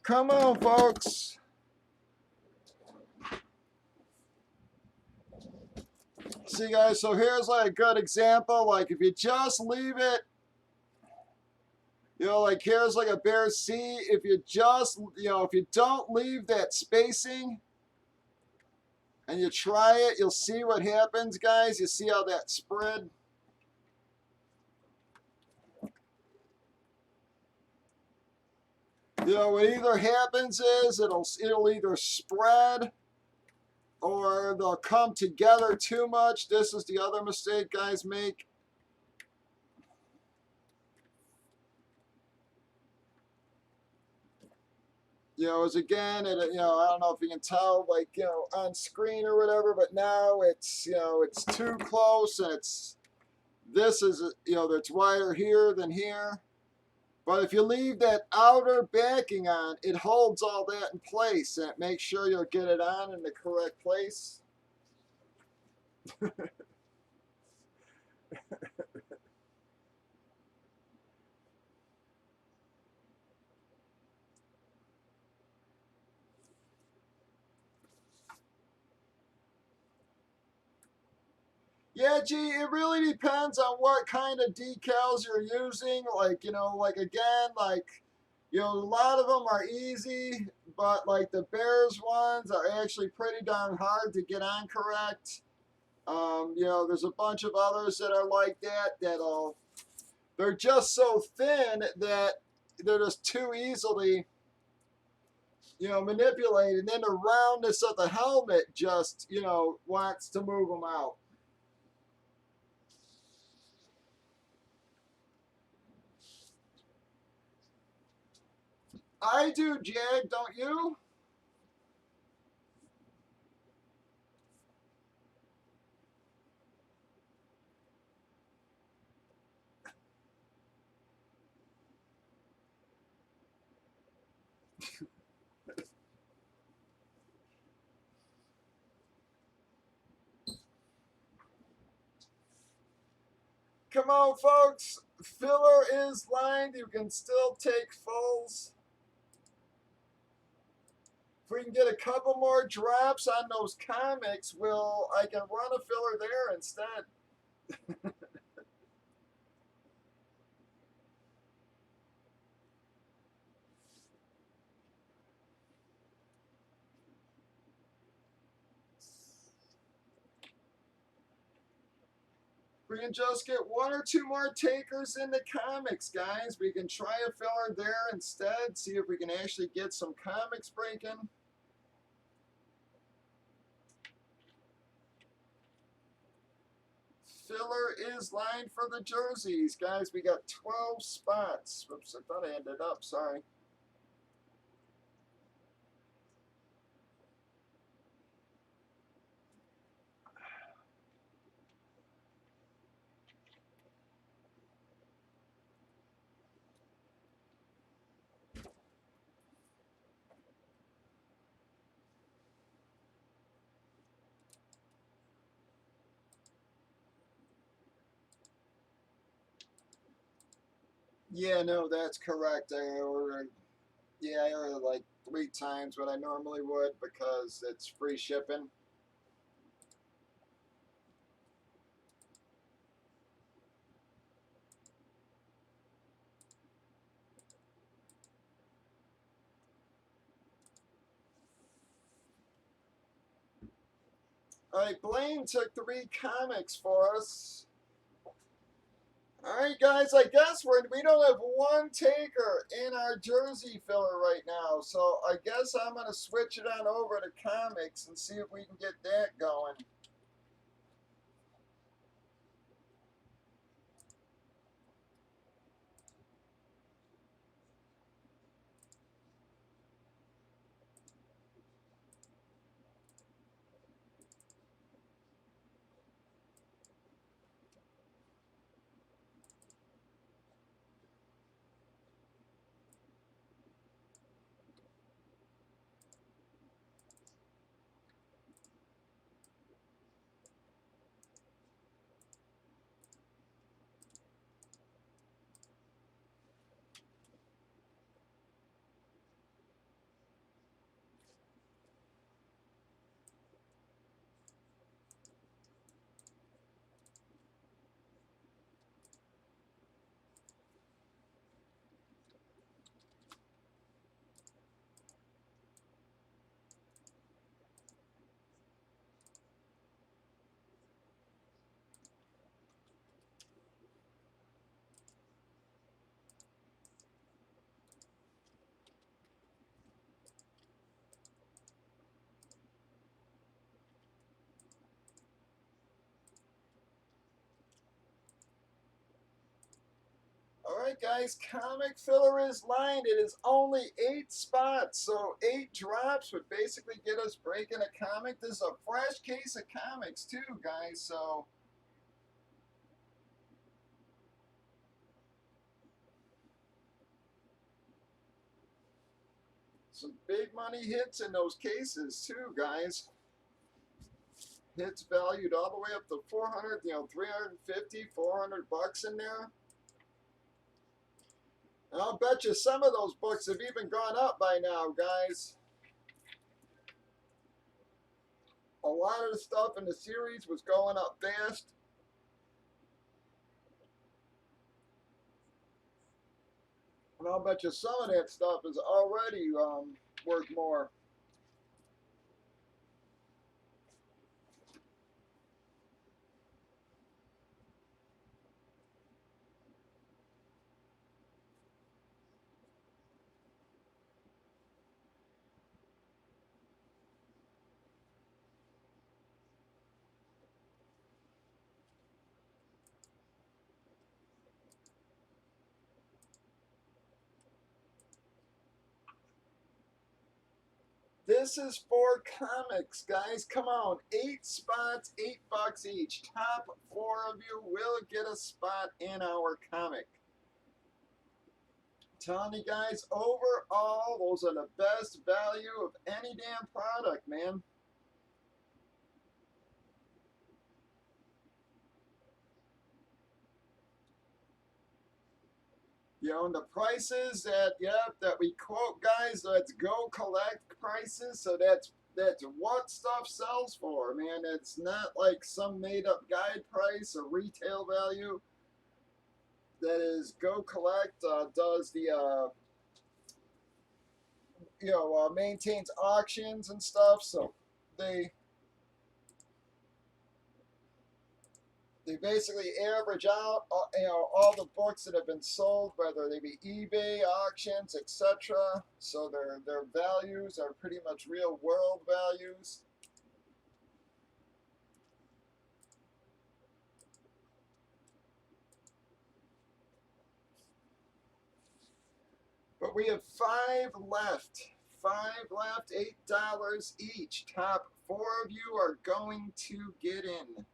Come on, folks. See, guys, so here's like a good example. Like if you just leave it, you know, like here's like a bare C. If you just, you know, if you don't leave that spacing and you try it, you'll see what happens, guys. You see how that spread? You know, what either happens is it'll either spread or they'll come together too much. This is the other mistake guys make. You know, as again, you know, I don't know if you can tell, like, you know, on screen or whatever, but now it's, you know, it's too close, and this is, you know, it's wider here than here. But if you leave that outer backing on, it holds all that in place, and it makes sure you'll get it on in the correct place. Yeah, gee, it really depends on what kind of decals you're using. Like, you know, like again, like, you know, a lot of them are easy, but like the Bears ones are actually pretty darn hard to get on correct. You know, there's a bunch of others that are like that, they're just so thin that they're just too easily, you know, manipulated. And then the roundness of the helmet just, you know, wants to move them out. I do, Jag, don't you? Come on, folks. Filler is lined. You can still take fulls. If we can get a couple more drops on those comics, I can run a filler there instead. We can just get one or two more takers in the comics, guys. We can try a filler there instead. See if we can actually get some comics breaking. Filler is lined for the jerseys, guys. We got 12 spots. Whoops, I thought I ended up. Sorry. Yeah, no, that's correct. I ordered like 3 times what I normally would because it's free shipping. All right, Blaine took 3 comics for us. All right, guys, I guess we don't have one taker in our jersey filler right now, so I guess I'm going to switch it on over to comics and see if we can get that going. Alright guys, comic filler is lined. It is only 8 spots, so 8 drops would basically get us breaking a comic. This is a fresh case of comics too, guys, so some big money hits in those cases too, guys. Hits valued all the way up to 400, 350, 400 bucks in there. And I'll bet you some of those books have even gone up by now, guys. A lot of the stuff in the series was going up fast. And I'll bet you some of that stuff is already worth more. This is for comics, guys. Come on. 8 spots, $8 each. Top 4 of you will get a spot in our comic. Telling you guys, overall, those are the best value of any damn product, man. You know, and the prices that, that we quote, guys, that's go collect prices. So that's what stuff sells for, man. It's not like some made up guide price or retail value. That is go collect, does the, maintains auctions and stuff. So they basically average out, all the books that have been sold, whether they be eBay auctions, etc. So their values are pretty much real world values. But we have 5 left. 5 left, $8 each. Top 4 of you are going to get in.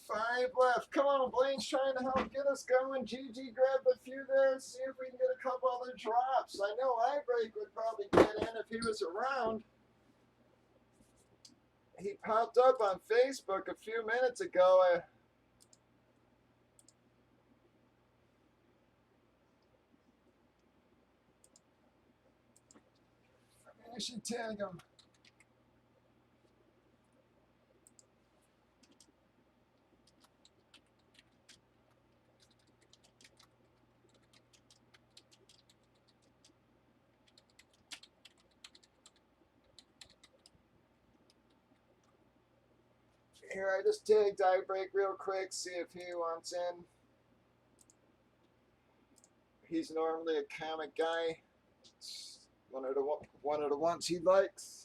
Five left. Come on, Blaine's trying to help get us going. GG grabbed a few there. See if we can get a couple other drops. I know iBreak would probably get in if he was around. He popped up on Facebook a few minutes ago. I should tag him. Here, I just tagged iBreak real quick, see if he wants in. He's normally a comic guy. It's one of the ones he likes.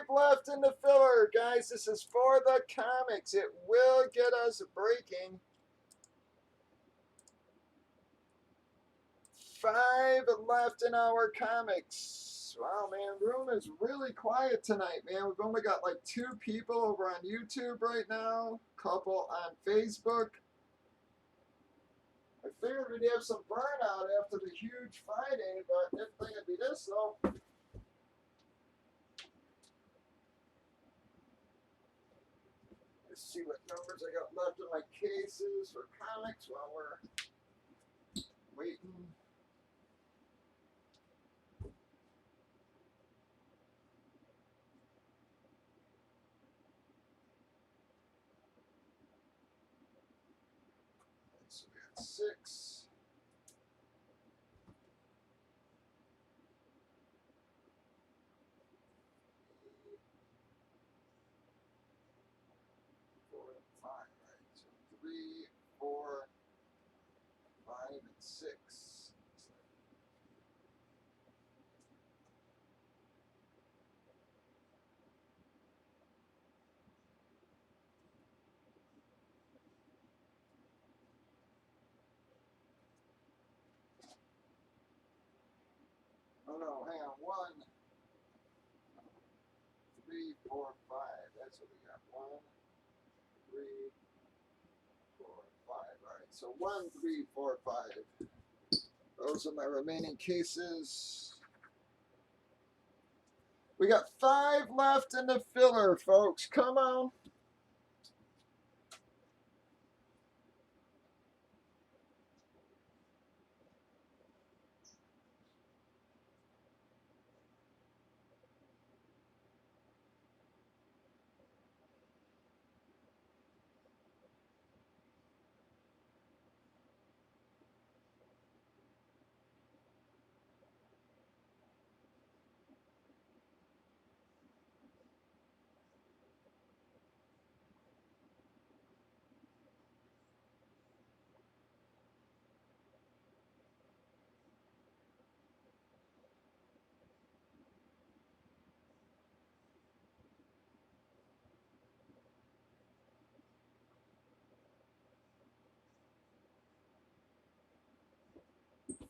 left in the filler, guys. This is for the comics. It will get us breaking. 5 left in our comics. Wow, man, room is really quiet tonight, man. We've only got like 2 people over on YouTube right now, couple on Facebook. I figured we'd have some burnout after the huge Friday, but didn't think it'd be this though. Let's see what numbers I got left in my cases for comics while we're waiting. So we got 6. 4 and 5, right? So 3, 4, 5, and 6. Oh no, hang on. 1, 3, 4, 5. That's what we got. 1, 3, 4, 5. All right. So 1, 3, 4, 5. Those are my remaining cases. We got 5 left in the filler, folks. Come on.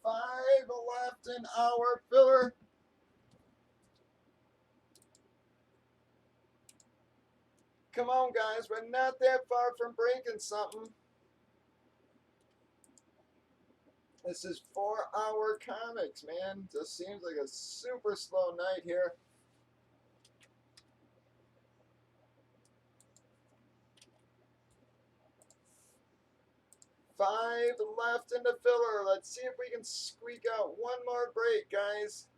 Five left in our filler. Come on, guys. We're not that far from breaking something. This is for our comics, man. Just seems like a super slow night here. Five left in the filler. Let's see if we can squeak out one more break, guys.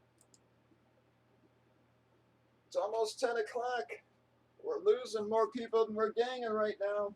It's almost 10 o'clock. We're losing more people than we're gaining right now.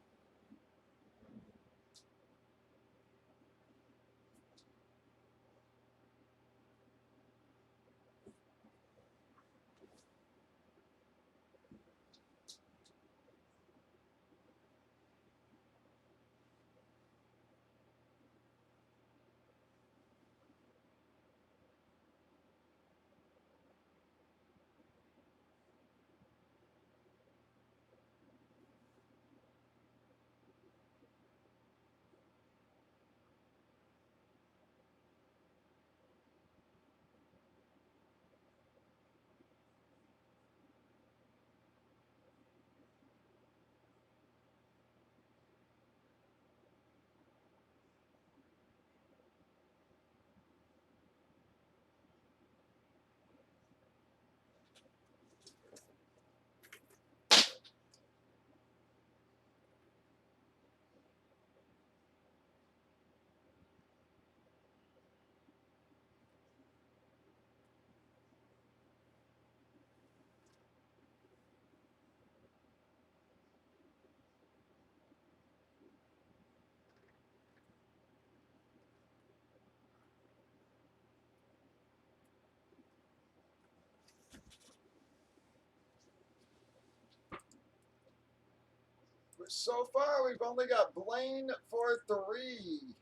So far, we've only got Blaine for 3.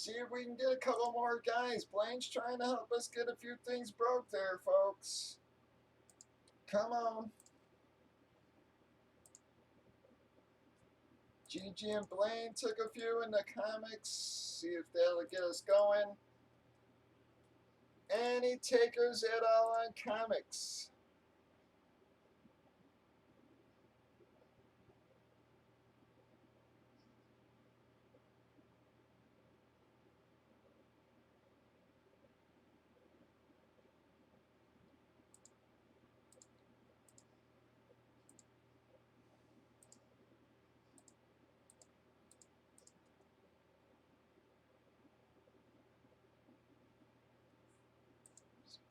see if we can get a couple more guys. Blaine's trying to help us get a few things broke there, folks. Come on. Gigi and Blaine took a few in the comics. See if that'll get us going. Any takers at all on comics?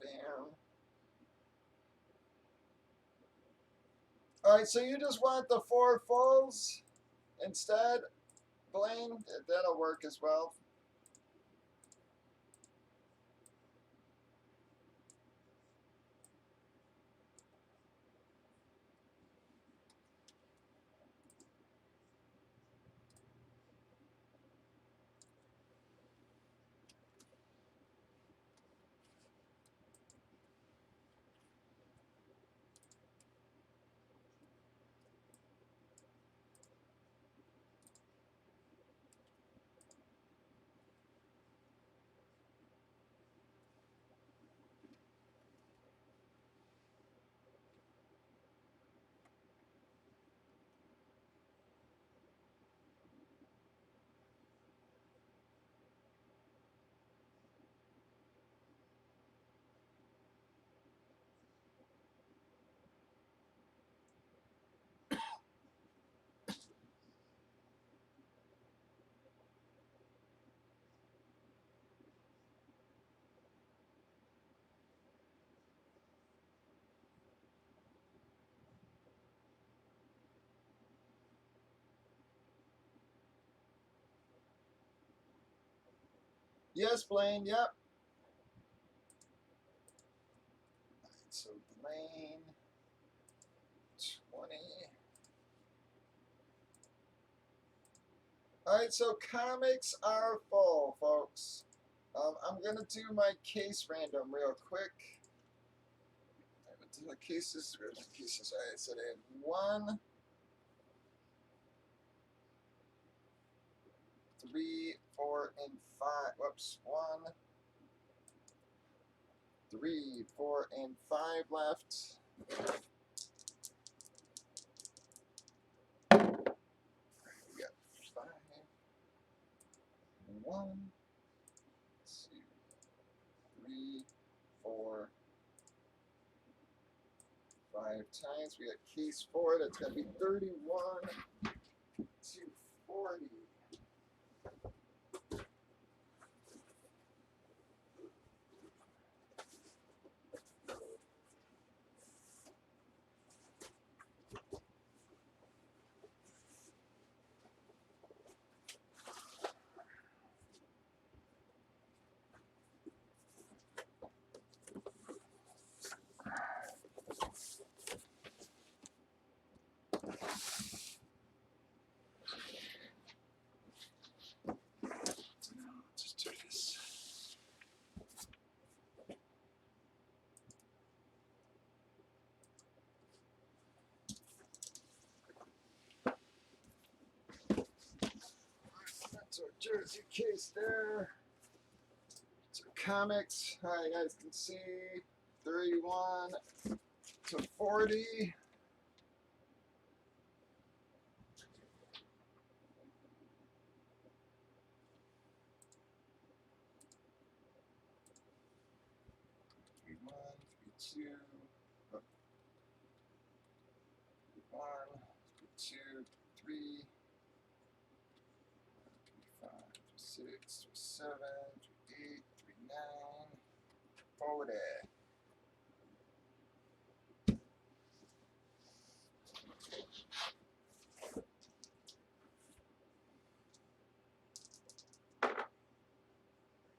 Bam. All right, so you just want the 4 fulls instead, Blaine? That'll work as well. Yes, Blaine, yep. So Blaine, 20. All right, so comics are full, folks. I'm going to do my case random real quick. The cases, where's the cases? All right, so they had 1, 3, 4, and 5. Whoops, 1, 3, 4, and 5 left. We got 5. 1, 2, 3, 4, 5 times. We got case 4. That's going to be 31 to 40. Just do this. That's our jersey case there. So comics, all right, you guys can see 31 to 40. One, two, three, 5, 6, 7, 8, 9, 40.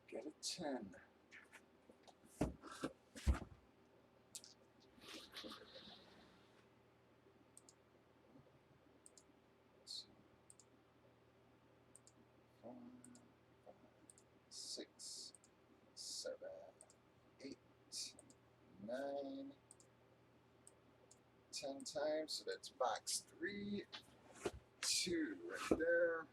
Get a 10. 9, 10 times. So that's box 3, 2 right there.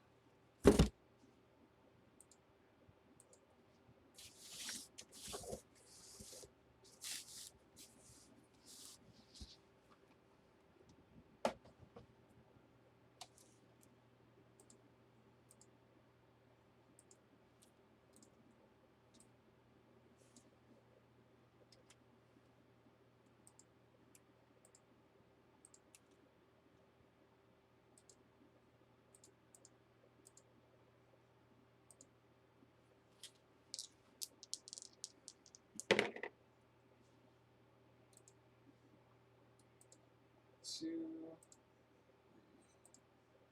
Two,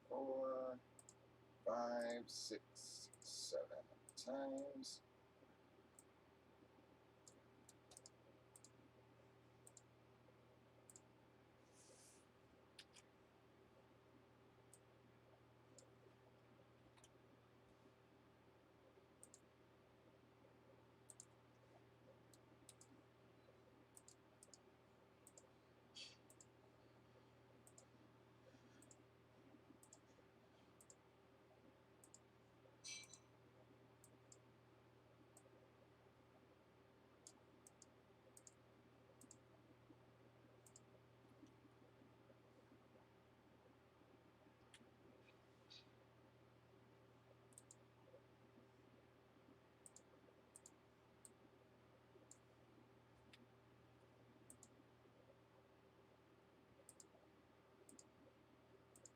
4, 5, 6, 7 times.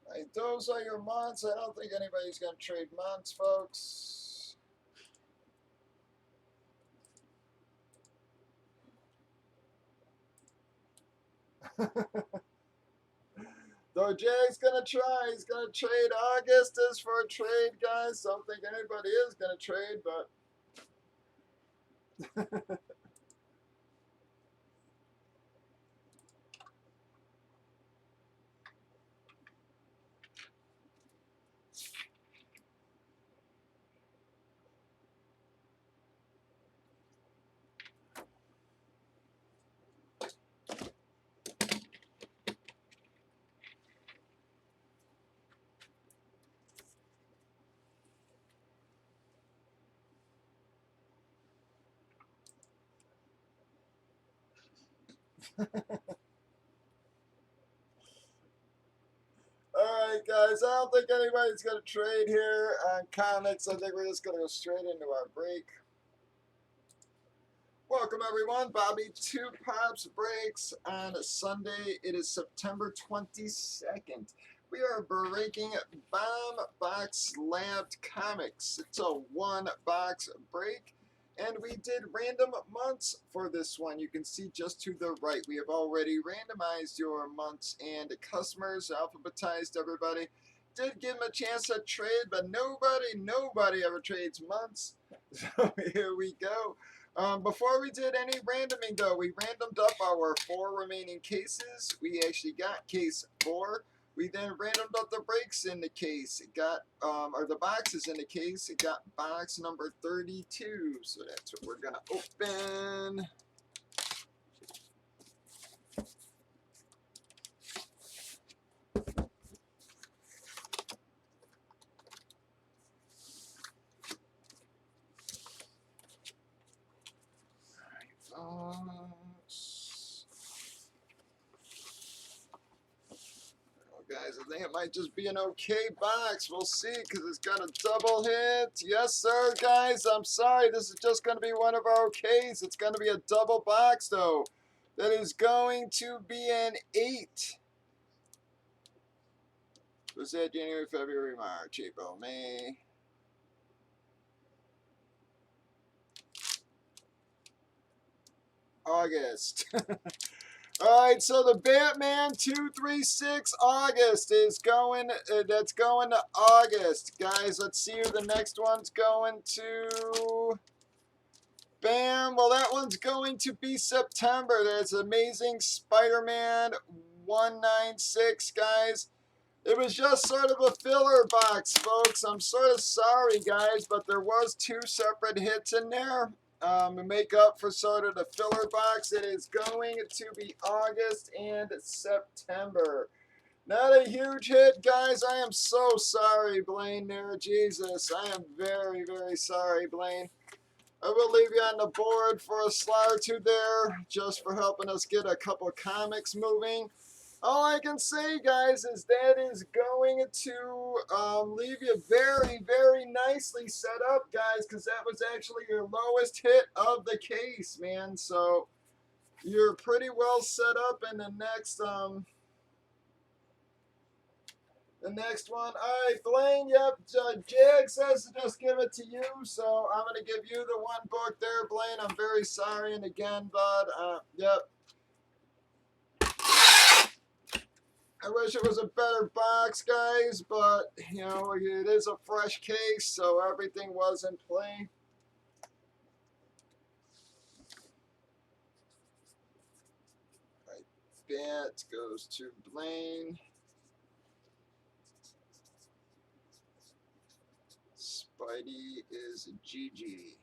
Right, those are your months. I don't think anybody's going to trade months, folks. Though Jay's going to try. He's going to trade. August is for a trade, guys. Don't think anybody is going to trade, but... Alright, guys, I don't think anybody's going to trade here on comics. I think we're just going to go straight into our break. Welcome, everyone. Bobby2popsbreaks on Sunday. It is September 22nd. We are breaking Bomb Box Labbed Comics. It's a 1-box break. And we did random months for this one. You can see just to the right. We have already randomized your months and customers, alphabetized everybody. Did give them a chance to trade, but nobody ever trades months. So here we go. Before we did any randoming, though, we randomed up our 4 remaining cases. We actually got case 4. We then randomed up the breaks in the case. It got, or the boxes in the case. It got box number 32. So that's what we're going to open. All right, guys, I think it might just be an okay box. We'll see, because it's got a double hit. Yes, sir, guys. I'm sorry. This is just going to be one of our okays. It's going to be a double box, though. That is going to be an 8. Was that January, February, March, April, May? August. Alright, so the Batman 236 August is going, that's going to August. Guys, let's see who the next one's going to. Bam, well that one's going to be September. That's Amazing Spider-Man 196, guys. It was just sort of a filler box, folks. I'm sort of sorry, guys, but there was 2 separate hits in there. make up for sort of the filler box. It is going to be August and September. Not a huge hit, guys. I am so sorry, Blaine there. Jesus, I am very, very sorry, Blaine. I will leave you on the board for a slot or two there, just for helping us get a couple comics moving. All I can say, guys, is that is going to leave you very, very nicely set up, guys, because that was actually your lowest hit of the case, man. So you're pretty well set up in the next one. All right, Blaine, yep, Jag says to just give it to you, so I'm going to give you the one book there, Blaine. I'm very sorry, and again, bud, yep. I wish it was a better box, guys, but, you know, it is a fresh case, so everything was in play. All right, that goes to Blaine. Spidey is GG.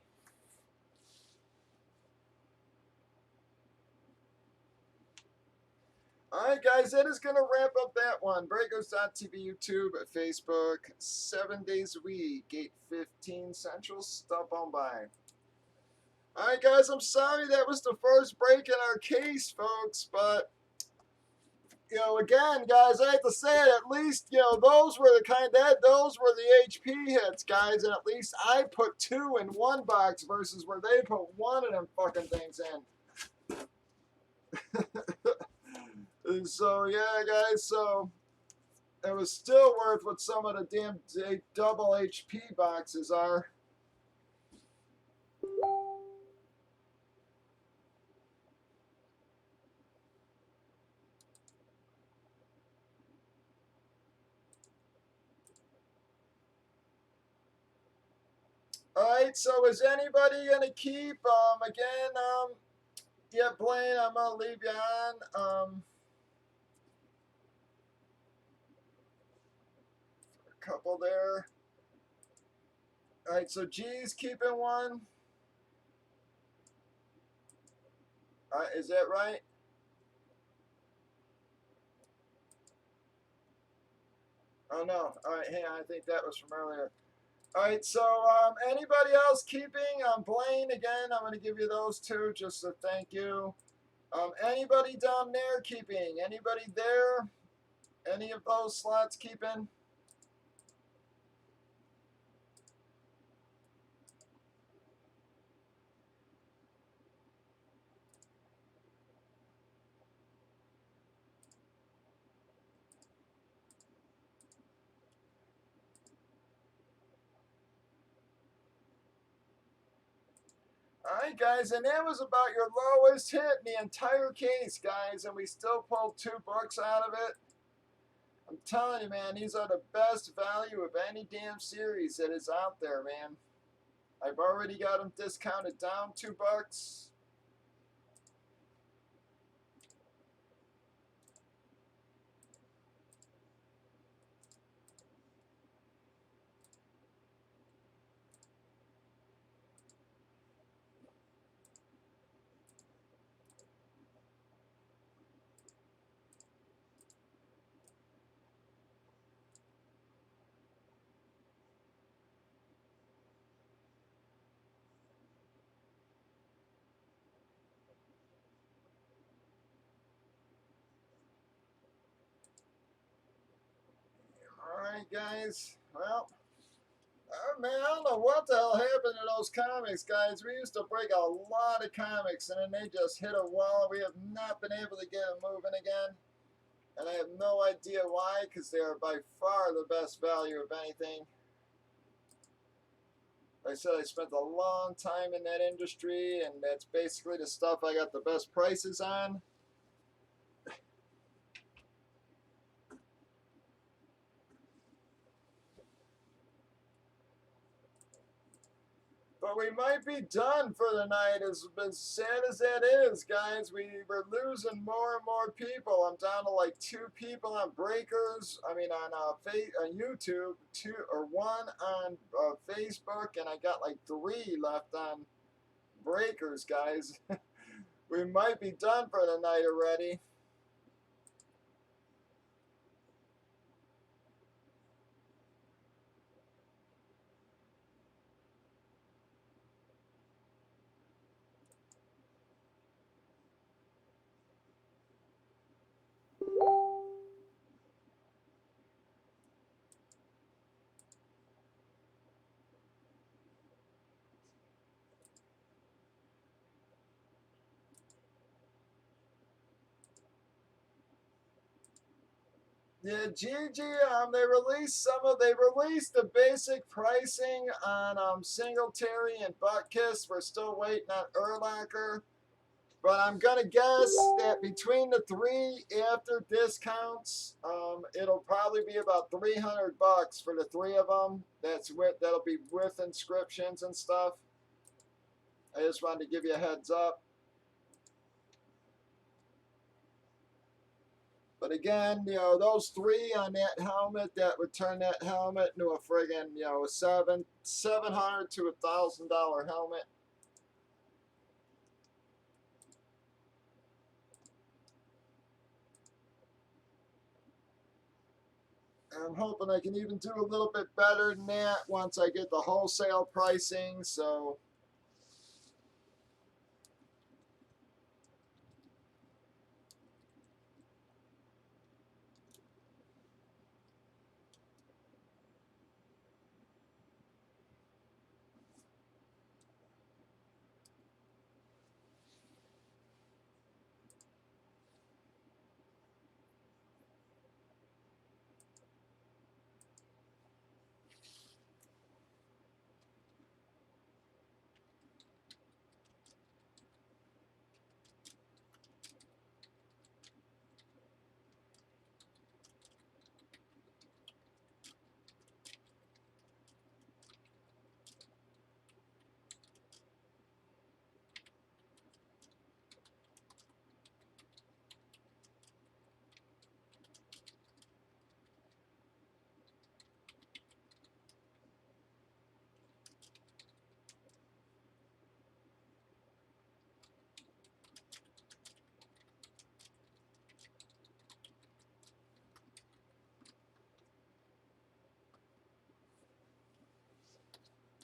Alright, guys, that is going to wrap up that one. Breakers.tv, YouTube, Facebook, 7 days a week, 8:15 Central. Stop on by. Alright, guys, I'm sorry that was the first break in our case, folks, but, you know, again, guys, I have to say it, at least, you know, those were the HP hits, guys, and at least I put 2 in one box versus where they put 1 of them fucking things in. And so, yeah, guys, so it was still worth what some of the damn double HP boxes are. Alright, so is anybody going to keep, yeah, Blaine, I'm going to leave you on, a couple there. Alright, so G's keeping one. Alright, is that right? Oh, no. Alright, hang on, I think that was from earlier. Alright, so anybody else keeping? Blaine, again, I'm going to give you those 2 just to thank you. Anybody down there keeping? Anybody there? Any of those slots keeping? Alright, guys, and that was about your lowest hit in the entire case, guys, and we still pulled 2 books out of it. I'm telling you, man, these are the best value of any damn series that is out there, man. I've already got them discounted down $2. Alright, guys. Well, man, I don't know what the hell happened to those comics, guys. We used to break a lot of comics, and then they just hit a wall. We have not been able to get them moving again. And I have no idea why, because they are by far the best value of anything. Like I said, I spent a long time in that industry, and that's basically the stuff I got the best prices on. But we might be done for the night, as sad as that is, guys. We're losing more and more people. I'm down to like 2 people on Breakers. I mean, on YouTube, 1 on Facebook, and I got like 3 left on breakers, guys. We might be done for the night already. Yeah, Gigi, they released the basic pricing on Singletary and Buttkiss. We're still waiting on Urlacher. But I'm gonna guess that between the three after discounts, it'll probably be about $300 for the three of them. That'll be with inscriptions and stuff. I just wanted to give you a heads up. But again, those three on that helmet, that would turn that helmet into a friggin', $700 to $1,000 helmet. I'm hoping I can even do a little bit better than that once I get the wholesale pricing. So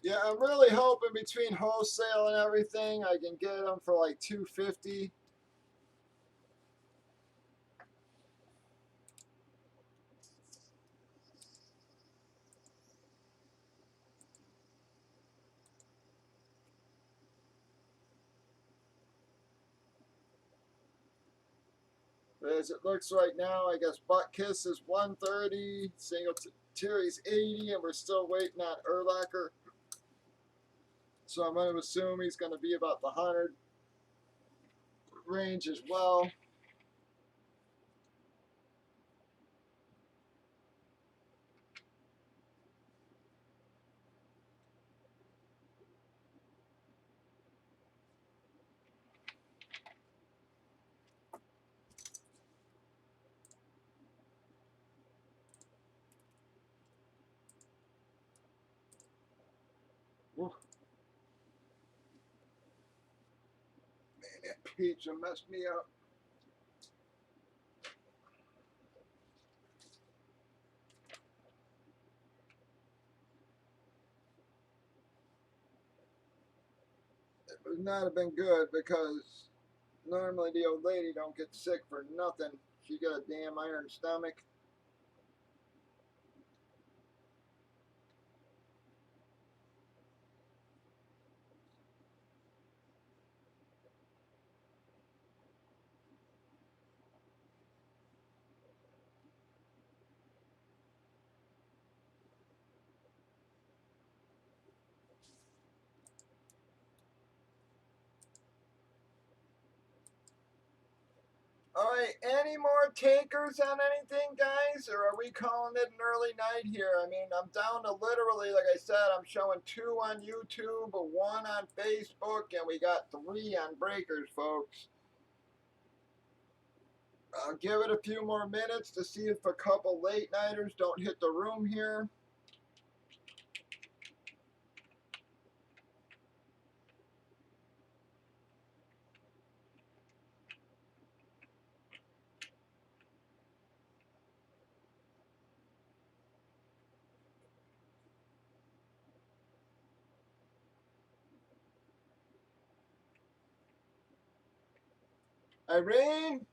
yeah, I'm really hoping between wholesale and everything, I can get them for like $250. But as it looks right now, I guess Buttkiss is 130, Singletary's 80, and we're still waiting on Urlacher. So I'm going to assume he's going to be about the 100 range as well. Ooh. Man, that pizza messed me up. It would not have been good because normally the old lady don't get sick for nothing. She got a damn iron stomach. All right, any more takers on anything, guys? Or are we calling it an early night here? I mean, I'm down to literally, like I said, I'm showing 2 on YouTube, 1 on Facebook, and we got 3 on Breakers, folks. I'll give it a few more minutes to see if a couple late nighters don't hit the room here. Irene?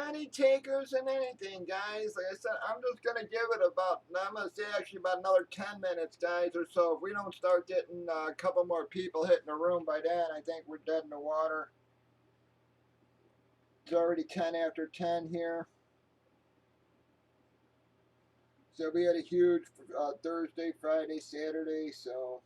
Any takers and anything, guys. Like I said, I'm just gonna give it about, I'm gonna say actually about another 10 minutes, guys, or so. If we don't start getting a couple more people hitting the room by then, I think we're dead in the water. It's already 10 after 10 here. So we had a huge Thursday, Friday, Saturday, so.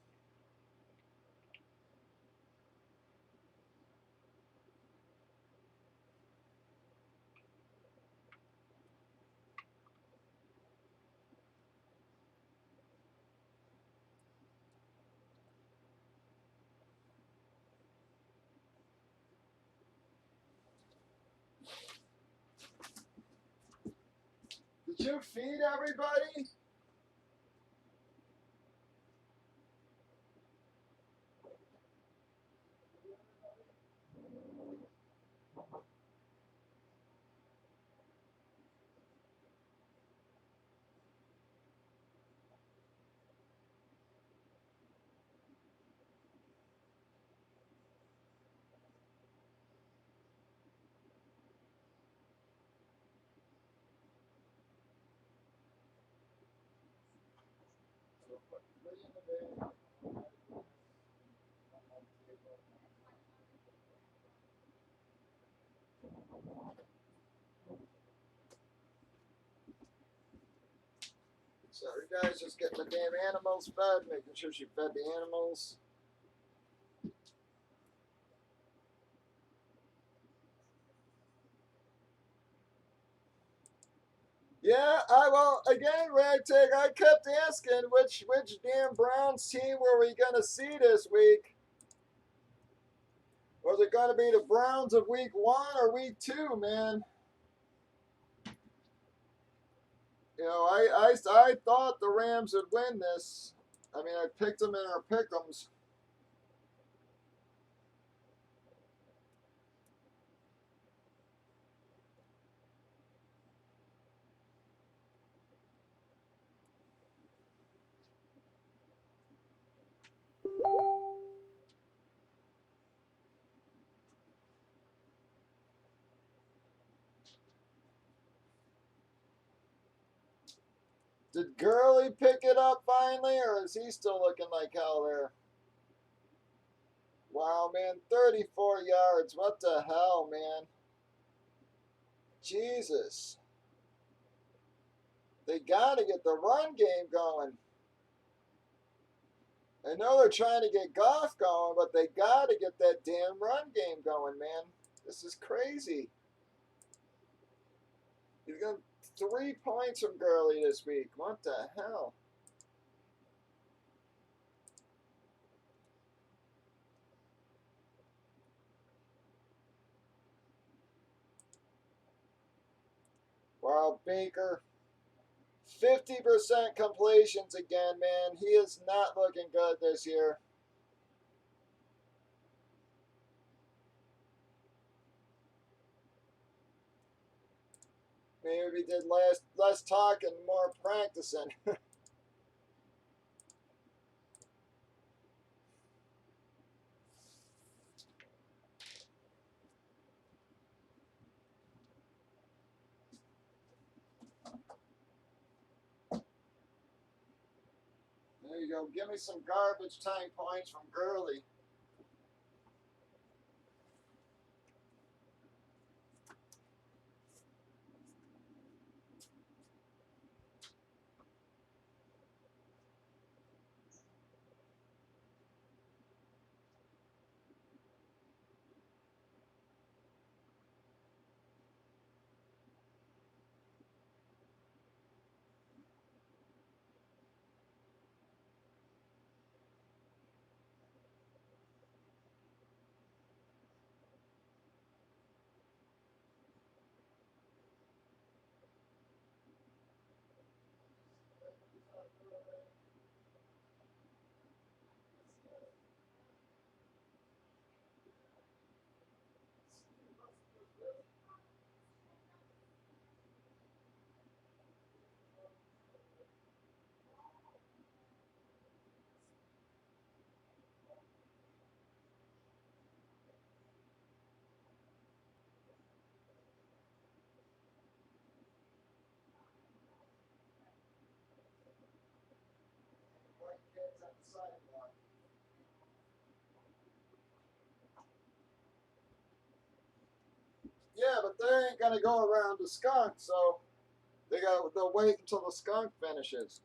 Did you feed everybody? So you guys just getting the damn animals fed, making sure she fed the animals. Yeah, I well again, Ragtag. I kept asking which damn Browns team were we gonna see this week? Was it gonna be the Browns of week 1 or week 2, man? You know, I thought the Rams would win this. I mean, I picked them in our pick'ems. Did Gurley pick it up finally, or is he still looking like hell there? Wow, man, 34 yards. What the hell, man? Jesus. They got to get the run game going. I know they're trying to get Goff going, but they got to get that damn run game going, man. This is crazy. He's got 3 points from Gurley this week. What the hell? Wow, Baker. 50% completions again, man. He is not looking good this year. Maybe we did less talking, more practicing. There you go. Give me some garbage time points from Gurley. they ain't gonna go around the skunk, so they'll wait until the skunk finishes.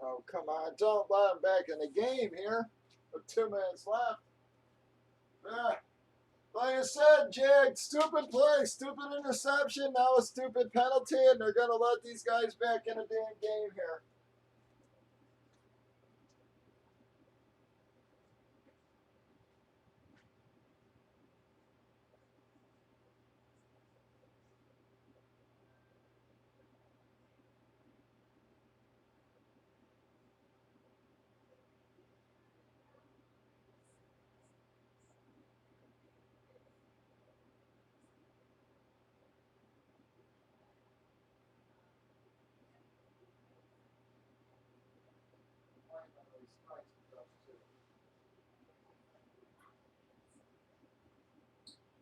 Oh, come on. Don't let him back in the game here. With 2 minutes left. Yeah. Like I said, Jag, stupid play, stupid interception, now a stupid penalty, and they're going to let these guys back in a damn game here.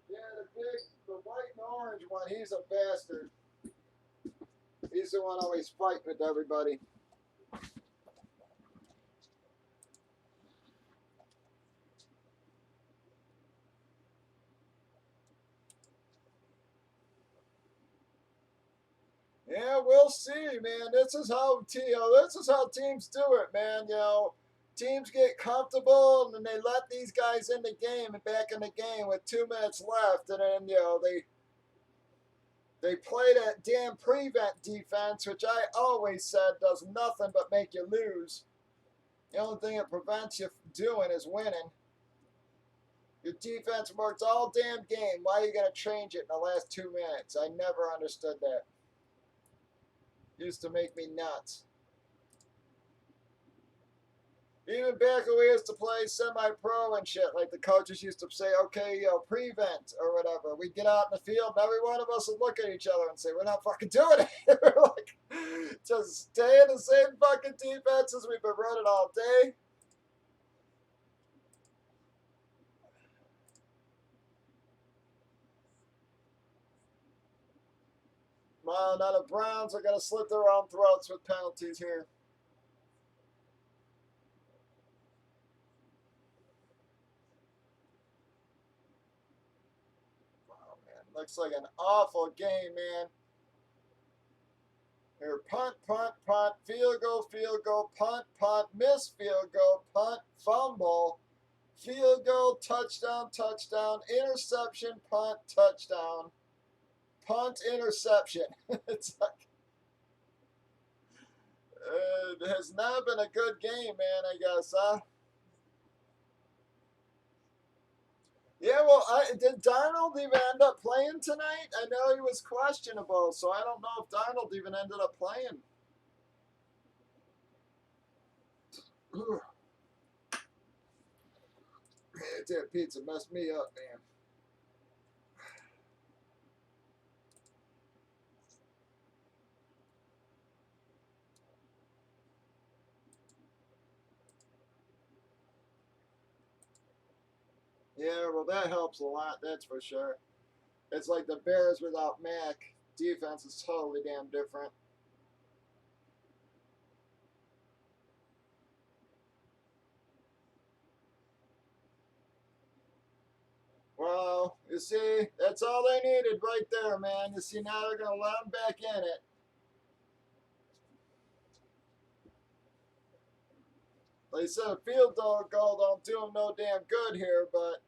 Yeah, the white and orange one, he's a bastard. He's the one always fighting with everybody. Yeah, we'll see, man. This is how teams do it, man. Teams get comfortable and then they let these guys in the game and back in the game with 2 minutes left, and then they play that damn prevent defense, which I always said does nothing but make you lose. The only thing it prevents you from doing is winning. Your defense works all damn game. Why are you going to change it in the last 2 minutes? I never understood that. Used to make me nuts. Even back when we used to play semi-pro and shit, like the coaches used to say, okay, prevent or whatever. We'd get out in the field and every one of us would look at each other and say, we're not fucking doing it. We're like, just stay in the same fucking defenses we've been running all day. Well, now the Browns are going to slit their own throats with penalties here. Wow, man. Looks like an awful game, man. Here, punt, punt, punt, field goal, punt, miss field goal, punt, fumble, field goal, touchdown, interception, punt, touchdown, punt, interception. It's like, it has not been a good game, man, I guess, huh? Yeah, well, did Darnold even end up playing tonight? I know he was questionable, so I don't know if Darnold even ended up playing. That pizza messed me up, man. Yeah, well, that helps a lot, that's for sure. It's like the Bears without Mac. Defense is totally damn different. Well, you see, that's all they needed right there, man. You see, now they're going to let them back in it. Like I said, a field goal don't do them no damn good here, but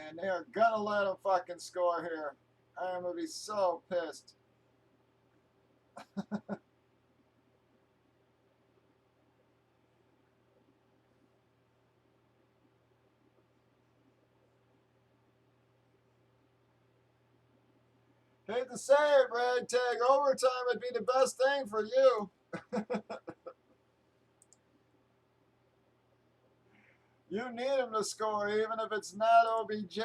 man. They are gonna let him fucking score here. I am gonna be so pissed. Hate to say it, Red Tag. Overtime would be the best thing for you. You need him to score, even if it's not OBJ.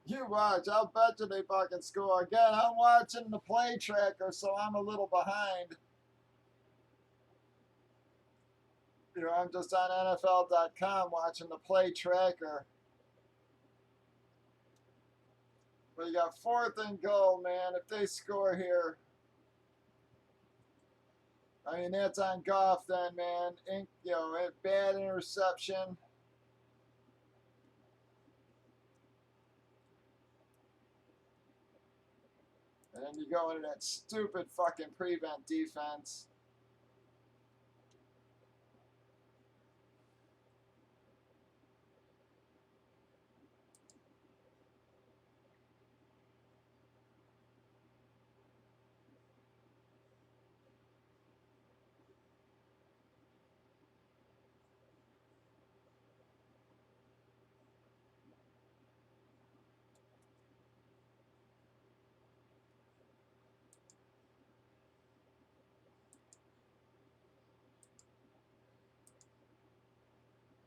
You watch. I'll bet you they fucking score. Again, I'm watching the play tracker, so I'm a little behind. You know, I'm just on NFL.com watching the play tracker. But you got 4th and goal, man. If they score here, I mean, that's on Goff then, man. You know, bad interception. And then you go into that stupid fucking prevent defense.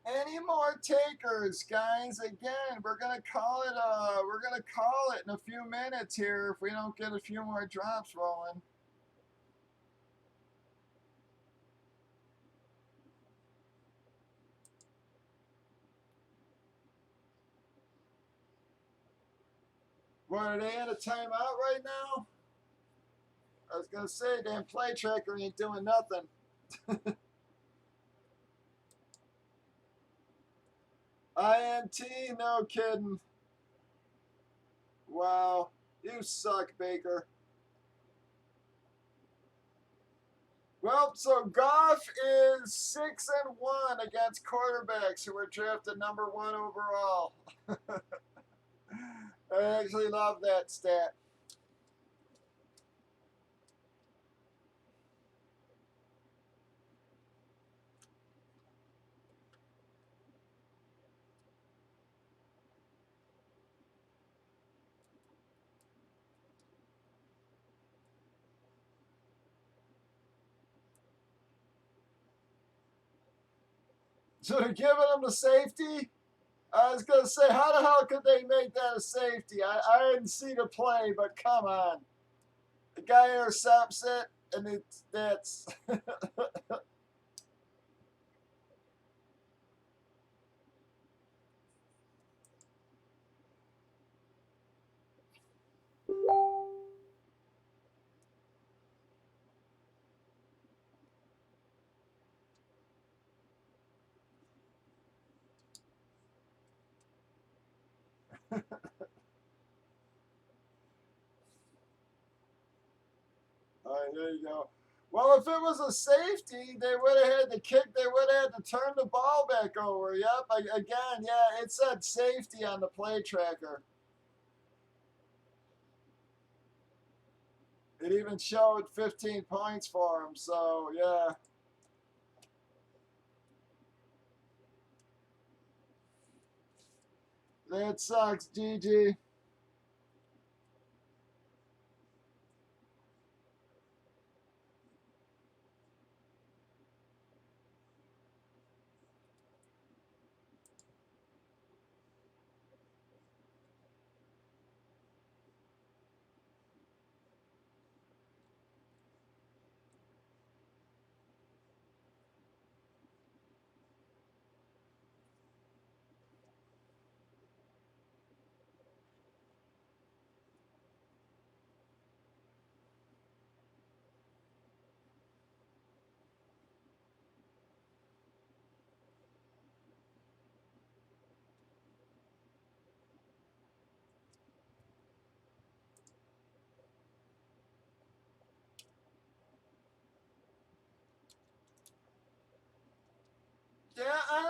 Any more takers, guys? Again, we're gonna call it. We're gonna call it in a few minutes here if we don't get a few more drops rolling. What, are they at a timeout right now? I was gonna say, damn play tracker ain't doing nothing. INT, no kidding. Wow, you suck, Baker. Well, so Goff is 6-1 against quarterbacks who were drafted #1 overall. I actually love that stat. So they're giving him the safety? I was going to say, how the hell could they make that a safety? I didn't see the play, but come on. The guy intercepts it, and that's... All right, there you go. Well, if it was a safety, they would have had to kick. They would have had to turn the ball back over. Yep. Again, yeah, it said safety on the play tracker. It even showed 15 points for him. So, yeah. That sucks, GG.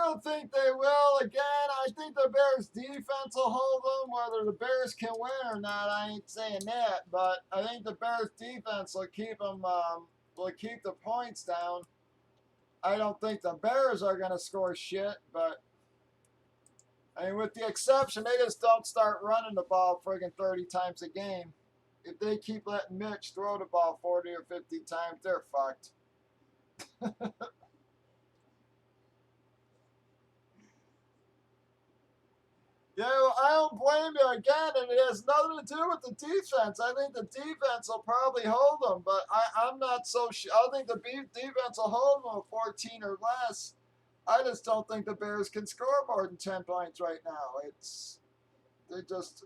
don't think they will. Again, I think the Bears defense will hold them. Whether the Bears can win or not, I ain't saying that. But I think the Bears defense will keep them, will keep the points down. I don't think the Bears are going to score shit, but I mean, with the exception, they just don't start running the ball friggin' 30 times a game. If they keep letting Mitch throw the ball 40 or 50 times, they're fucked. Yeah, well, I don't blame you again, and it has nothing to do with the defense. I think the defense will probably hold them, but I'm not so sure. I think the defense will hold them with 14 or less. I just don't think the Bears can score more than 10 points right now. They just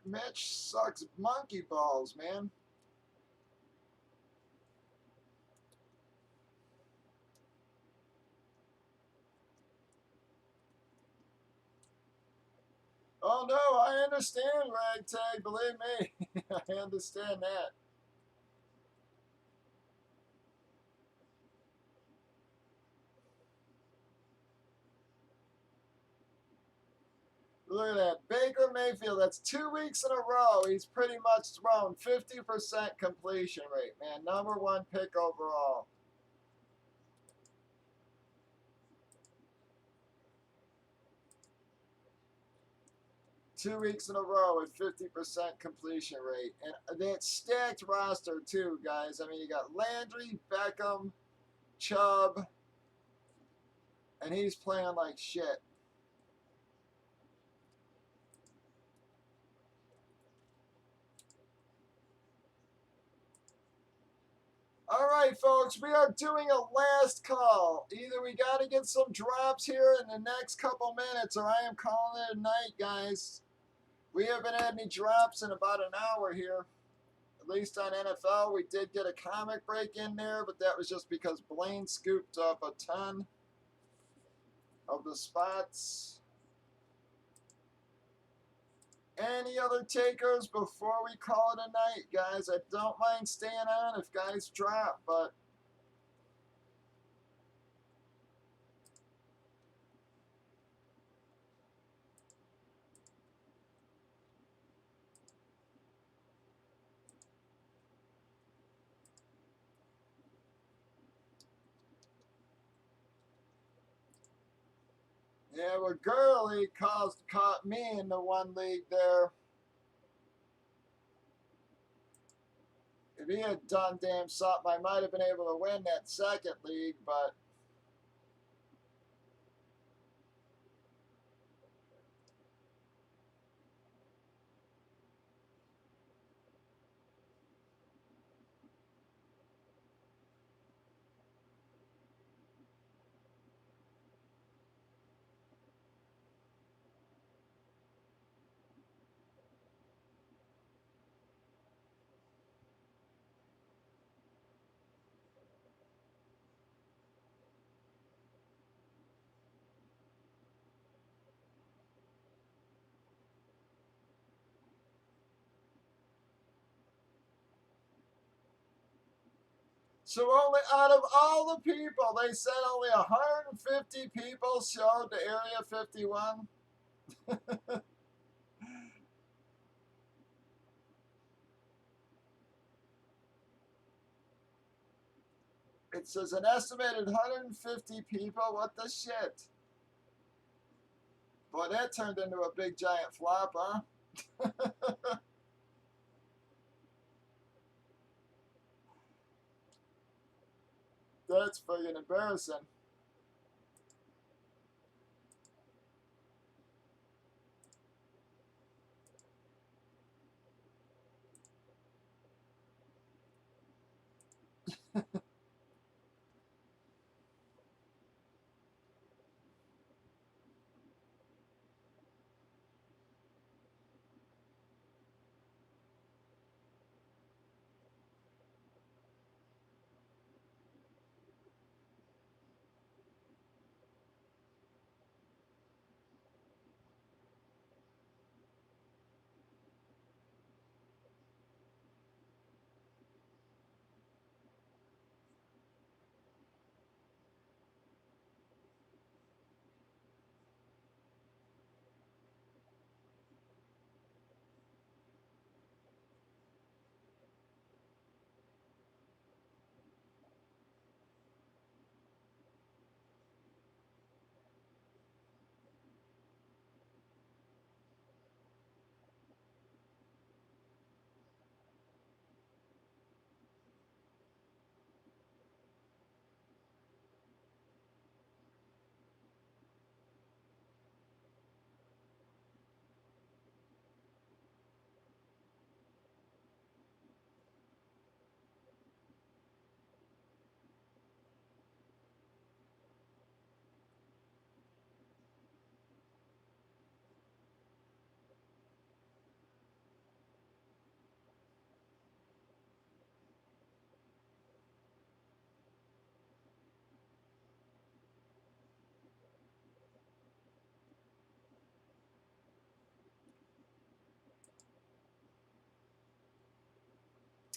Mitch sucks monkey balls, man. Oh no, I understand, Ragtag. Believe me, I understand that. Look at that. Baker Mayfield, that's 2 weeks in a row. He's pretty much thrown 50% completion rate, man. Number one pick overall. 2 weeks in a row with 50% completion rate. And that stacked roster, too, guys. I mean, you got Landry, Beckham, Chubb, and he's playing like shit. All right, folks, we are doing a last call. Either we got to get some drops here in the next couple minutes, or I am calling it a night, guys. We haven't had any drops in about an hour here, at least on NFL. We did get a comic break in there, but that was just because Blaine scooped up a ton of the spots. Any other takers before we call it a night, guys? I don't mind staying on if guys drop, but yeah, well, Gurley caught me in the one league there. If he had done damn something, I might have been able to win that second league, but so only out of all the people, they said only 150 people showed the Area 51. It says an estimated 150 people. What the shit? Boy, that turned into a big giant flop, huh? That's friggin' embarrassing.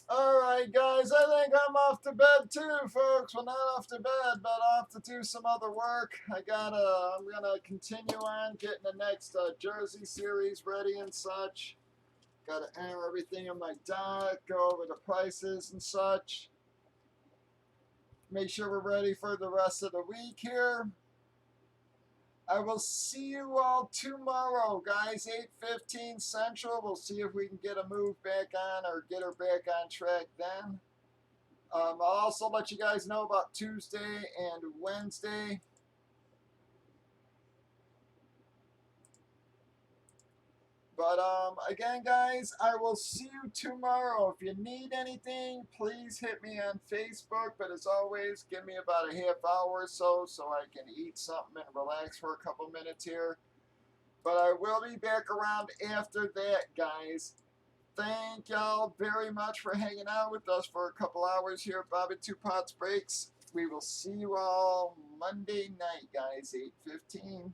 All right, guys, I think I'm off to bed too, folks. Well, not off to bed, but off to do some other work. I'm gonna continue on getting the next jersey series ready and such. Gotta enter everything in my doc, go over the prices and such. Make sure we're ready for the rest of the week here. I will see you all tomorrow, guys. 8:15 Central. We'll see if we can get a move back on or get her back on track then. I'll also let you guys know about Tuesday and Wednesday. But again, guys, I will see you tomorrow. If you need anything, please hit me on Facebook. But as always, give me about a half hour or so I can eat something and relax for a couple minutes here. But I will be back around after that, guys. Thank y'all very much for hanging out with us for a couple hours here at bobby2popsbreaks. We will see you all Monday night, guys, 8:15.